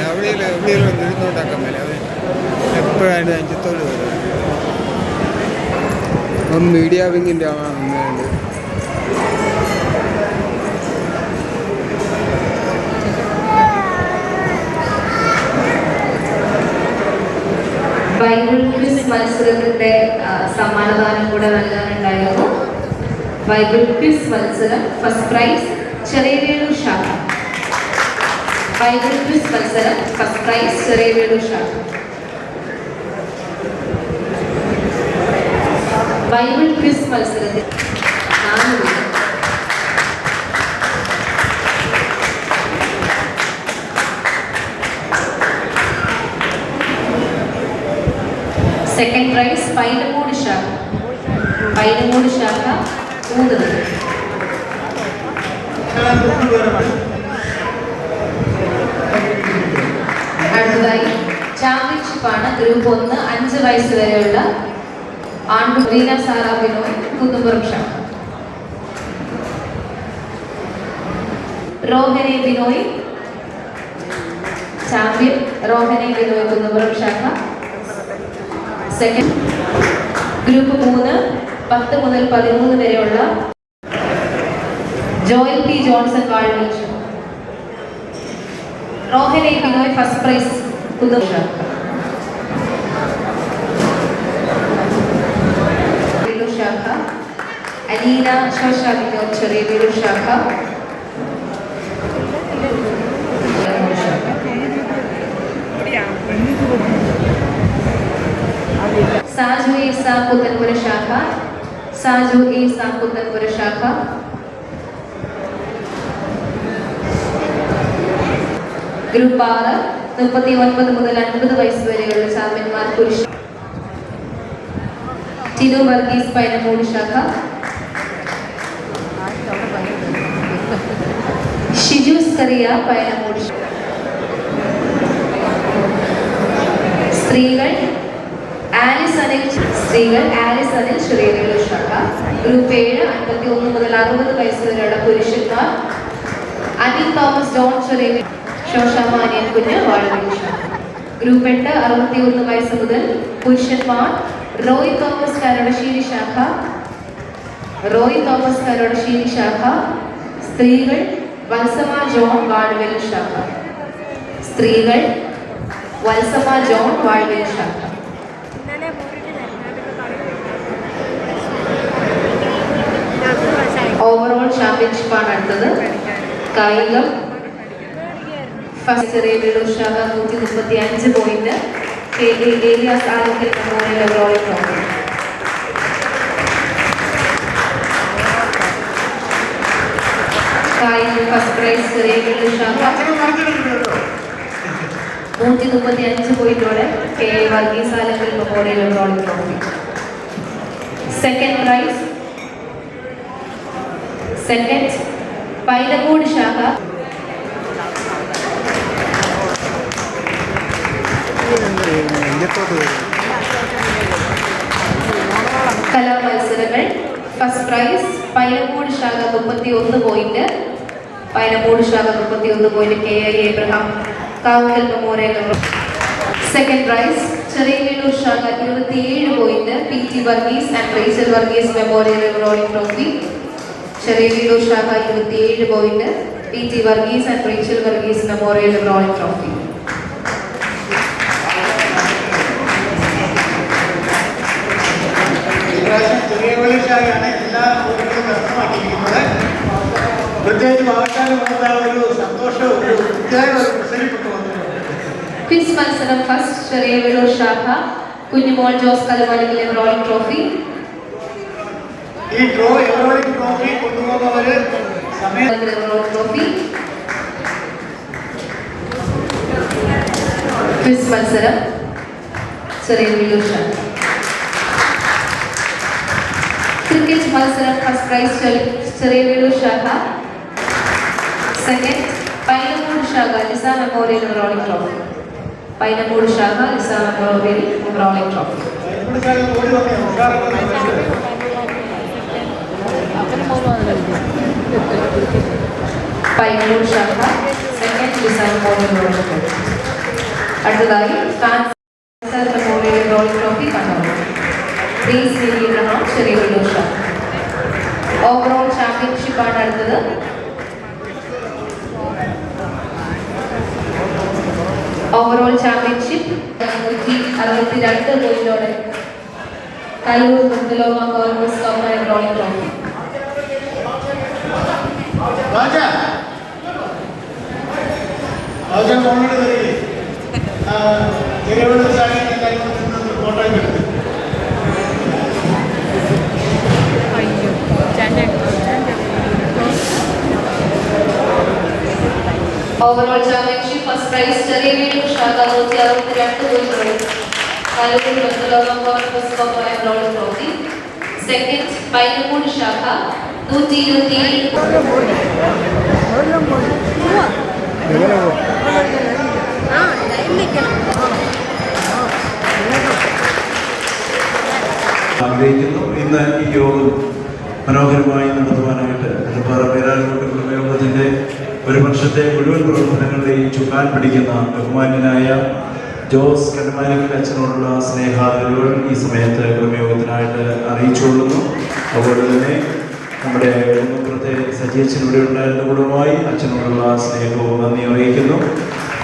അവിടെ ഇരുന്നോണ്ടാക്കാൻ മേലെ അത് എപ്പോഴാണ് അഞ്ചത്തോട് വരും. മീഡിയ വിങ്ങിൻ്റെ ആണെന്നുണ്ട്. ബൈബിൾ ക്വിസ് മത്സരത്തിന്റെ സമ്മാനദാനം കൂടെ നൽകാനുണ്ടായിരുന്നു. ബൈബിൾ ക്വിസ് മത്സരം ഫസ്റ്റ് പ്രൈസ് ചെറിയവേളൂർ ശാഖ. ബൈബിൾ ക്വിസ് മത്സരം ഫസ്റ്റ് പ്രൈസ് ചെറിയവേളൂർ ശാഖ. ബൈബിൾ ക്വിസ് മത്സരത്തിൽ 4 സെക്കൻഡ് പ്രൈസ് പൈനമൂട് ശാഖ. പൈനമൂട് ശാഖ ഊതുന്നത്. അടുത്തതായി ചാമ്പ്യൻഷിപ്പാണ്. ഗ്രൂപ്പ് 1 5 വയസ്സ് വരെയുള്ള റീന സാറ ബിനോയ് കുന്നുംപുറം ശാഖ. റോഹനെ ബിനോയ് ചാമ്പ്യൻ. റോഹനെ ബിനോയ് കുന്നുംപുറം ശാഖ. സെക്കൻഡ് ഗ്രൂപ്പ് 3 10 മുതൽ 13 വരെയുള്ള ജോയൽ പി ജോൺസൺ വാഴവൽ ശാഖ. റോഹനെ ബിനോയ് ഫസ്റ്റ് പ്രൈസ് കുന്നുംപുറം ശാഖ. ശാഖ അലീന ശോഷ ബിനോയ് ചെറിയ വീട് ശാഖ. സാജു ഈസ പുത്തൻപുര ശാഖ. സാജു ഈസ പുത്തൻപുര ശാഖ. ഗ്രൂപ്പ് 6 39 മുതൽ 50 വയസ്സ് വരെയുള്ള ചാമ്പ്യന്മാർ പുരുഷ. ടിനു വർഗീസ് പൈനമൂട് ശാഖ. ഷിജു സ്കറിയ പൈനമൂട് ശാഖ. സ്ത്രീകൾ ആലിസ് അനിൽ ചെറിയവേളൂർ ശാഖ. ഗ്രൂപ്പ് 7 51 മുതൽ 60 വയസ്സ് വരെയുള്ള പുരുഷന്മാർ അനിൽ തോമസ് ജോൺ ചെറിയവേളൂർ ശോഷാമാനിയൻ കുഞ്ഞ് വാഴവേൽ ശാഖ. ഗ്രൂപ്പ് 8 61 വയസ്സ് മുതൽ പുരുഷന്മാർ റോയ് തോമസ് കരോടശ്ശേരി ശാഖ. സ്ത്രീകൾ വത്സമ ജോൺ വാഴവേൽ ശാഖ. ഓവറോൾ ചാമ്പ്യൻഷിപ്പാണ് അടുത്തത്. കായികം ഫസ്റ്റ് ചെറിയവേളൂർ ശാഖ 135 പോയിന്റ്. ഏരിയാസ് ആരോഗ്യ മെമ്മോറിയൽ റോളിംഗ് ട്രോഫി. കായികം ഫസ്റ്റ് പ്രൈസ് ചെറിയവേളൂർ ശാഖ 135 പോയിന്റോടെ K Varghese Alakkal memorial rolling trophy. Second prize Painamoodu ശാഖ. കലാമത്സരങ്ങൾ ഫസ്റ്റ് പ്രൈസ് പൈനമൂട് ശാഖ 31 point. K I Abraham Kavukkal memorial. Second prize Cheriyavelur ശാഖ 27 point. P T Varghese and Rachel Varghese memorial rolling trophy. Cheriyavelur ശാഖ 27 point. P T Varghese and Rachel Varghese memorial rolling trophy. Cheriyavelur ശാഖയാണ് എല്ലാ കുട്ടികളും കരസ്ഥമാക്കിയിരിക്കുന്നത്. പ്രത്യേകിച്ച് ഭാഗത്താലും ഒരു സന്തോഷവും ഒരു പ്രസരിപ്പെട്ടു വന്നിട്ടുണ്ട്. ക്വിസ് മത്സരം ഫസ്റ്റ് ചെറിയവേളൂർ ശാഖ കുഞ്ഞുമോൾ ജോസ് കലമണിക്കൽ റോളിംഗ് ട്രോഫി. ഈ റോളിംഗ് ട്രോഫി കൊണ്ടുപോകുന്നവര് ട്രോഫി. ക്വിസ് മത്സരം ചെറിയവേളൂർ ശാഖ. ക്രിക്കറ്റ് മത്സരം ഫസ്റ്റ് പ്രൈസ് ചെറിയവേളൂർ ശാഖ. സെക്കൻഡ് പൈനമൂട് ശാഖ Lisa memorial rolling trophy. Painamoodu ശാഖ Lisa memorial rolling trophy. Painamoodu ശാഖ second Lisa memorial rolling trophy. അടുത്തതായി ഫാൻസ് memorial rolling trophy Kannur. Cheriyavelur ശാഖ. ഓവറോൾ ചാമ്പ്യൻഷിപ്പാണ് അടുത്തത്. ഓവറോൾ ചാമ്പ്യൻഷിപ്പ് 162 പോയിന്റോടെ കല്ലൂർ മുത്തലോമ കോർമസ് company rolling trophy. Overall championship first prize Cheriyavelur ശാഖ 162 പോയിന്റോടെ Kaluri Bangaloga for Puskopo and Roll Trophy. Second, Painamud Shaka, 2 ആഗ്രഹിക്കുന്നു. ഇന്ന് ഈ യോഗം മനോഹരമായി നടത്തുവാനായിട്ട് നെടുമ്പാറ പേരാൽക്കോട്ട് കുടുംബയോഗത്തിൻ്റെ ഒരു വർഷത്തെ മുഴുവൻ പ്രവർത്തനങ്ങളുടെയും ചുക്കാൻ പിടിക്കുന്ന ബഹുമാന്യനായ ജോസ് കണ്ണമാനിക്കൽ അച്ഛനോടുള്ള സ്നേഹാദരവുകൾ ഈ സമയത്ത് കുടുംബയോഗത്തിനായിട്ട് അറിയിച്ചുകൊള്ളുന്നു. അതുപോലെ തന്നെ നമ്മുടെ കുടുംബത്തെ സജീവച്ചൻ ഇവിടെ ഉണ്ടായിരുന്ന കുടുംബമായി അച്ഛനോടുള്ള സ്നേഹവും നന്ദി അറിയിക്കുന്നു.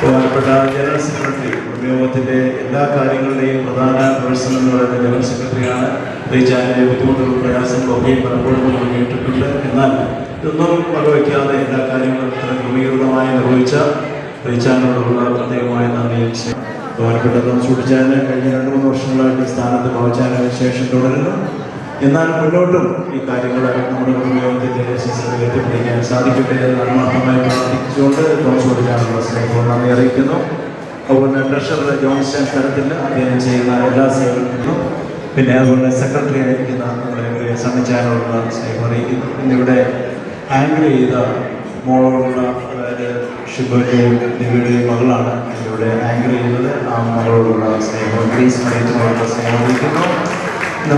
ബഹുമാനപ്പെട്ട ജനറൽ സെക്രട്ടറി കുടുംബയോഗത്തിൻ്റെ എല്ലാ കാര്യങ്ങളുടെയും പ്രധാന പേഴ്സൺ എന്ന് പറയുന്ന ജനറൽ സെക്രട്ടറിയാണ്. റീച്ചാൻ്റെ ബുദ്ധിമുട്ടുകളും പ്രയാസങ്ങളും ഒക്കെ പലപ്പോഴും നമ്മൾ കേട്ടിട്ടുണ്ട്. എന്നാൽ ഇതൊന്നും വകവയ്ക്കാതെ എല്ലാ കാര്യങ്ങളും ഇത്ര ക്രമീകൃതമായി നിർവഹിച്ച റീച്ചാനോടുള്ള പ്രത്യേകമായ നന്ദി. ബഹുമാനപ്പെട്ട ചൂട്ടിച്ചാന് കഴിഞ്ഞ 2-3 വർഷങ്ങളായിട്ട് ഈ സ്ഥാനത്ത് ഭവിച്ചാന് ശേഷം തുടരുന്നു. എന്നാൽ മുന്നോട്ടും ഈ കാര്യങ്ങൾ നമ്മുടെ കുടുംബയോഗത്തിൻ്റെ ശിശുക്കളെ എത്തിപ്പിടിക്കാൻ സാധിക്കട്ടെ എന്ന് ആത്മാർത്ഥമായി പ്രാർത്ഥിച്ചുകൊണ്ട് തോന്നിച്ചുകൊടുക്കാനുള്ള സ്നേഹവും നന്ദി അറിയിക്കുന്നു. അതുപോലെ ട്രഷറർ ജോൺസൺ തരത്തിൽ അദ്ദേഹം ചെയ്യുന്ന എല്ലാ സേവനത്തിനും പിന്നെ അതുപോലെ സെക്രട്ടറി ആയിരിക്കുന്ന നമ്മുടെ സണ്ണിച്ചാനോടുള്ള സ്നേഹം അറിയിക്കുന്നു. ഇന്നിവിടെ ഹാൻഡിൽ ചെയ്ത മോളോടുള്ള അതായത് ഷിബുവിൻ്റെയും ദിവ്യയുടെയും മകളാണ് ഇവിടെ ആങ്കർ ചെയ്യുന്നത്. ആ മകളോടുള്ള സ്നേഹം ഗ്രീസ് മറിയത്തിനോടുള്ള സ്നേഹം അറിയിക്കുന്നു. ഇന്ന്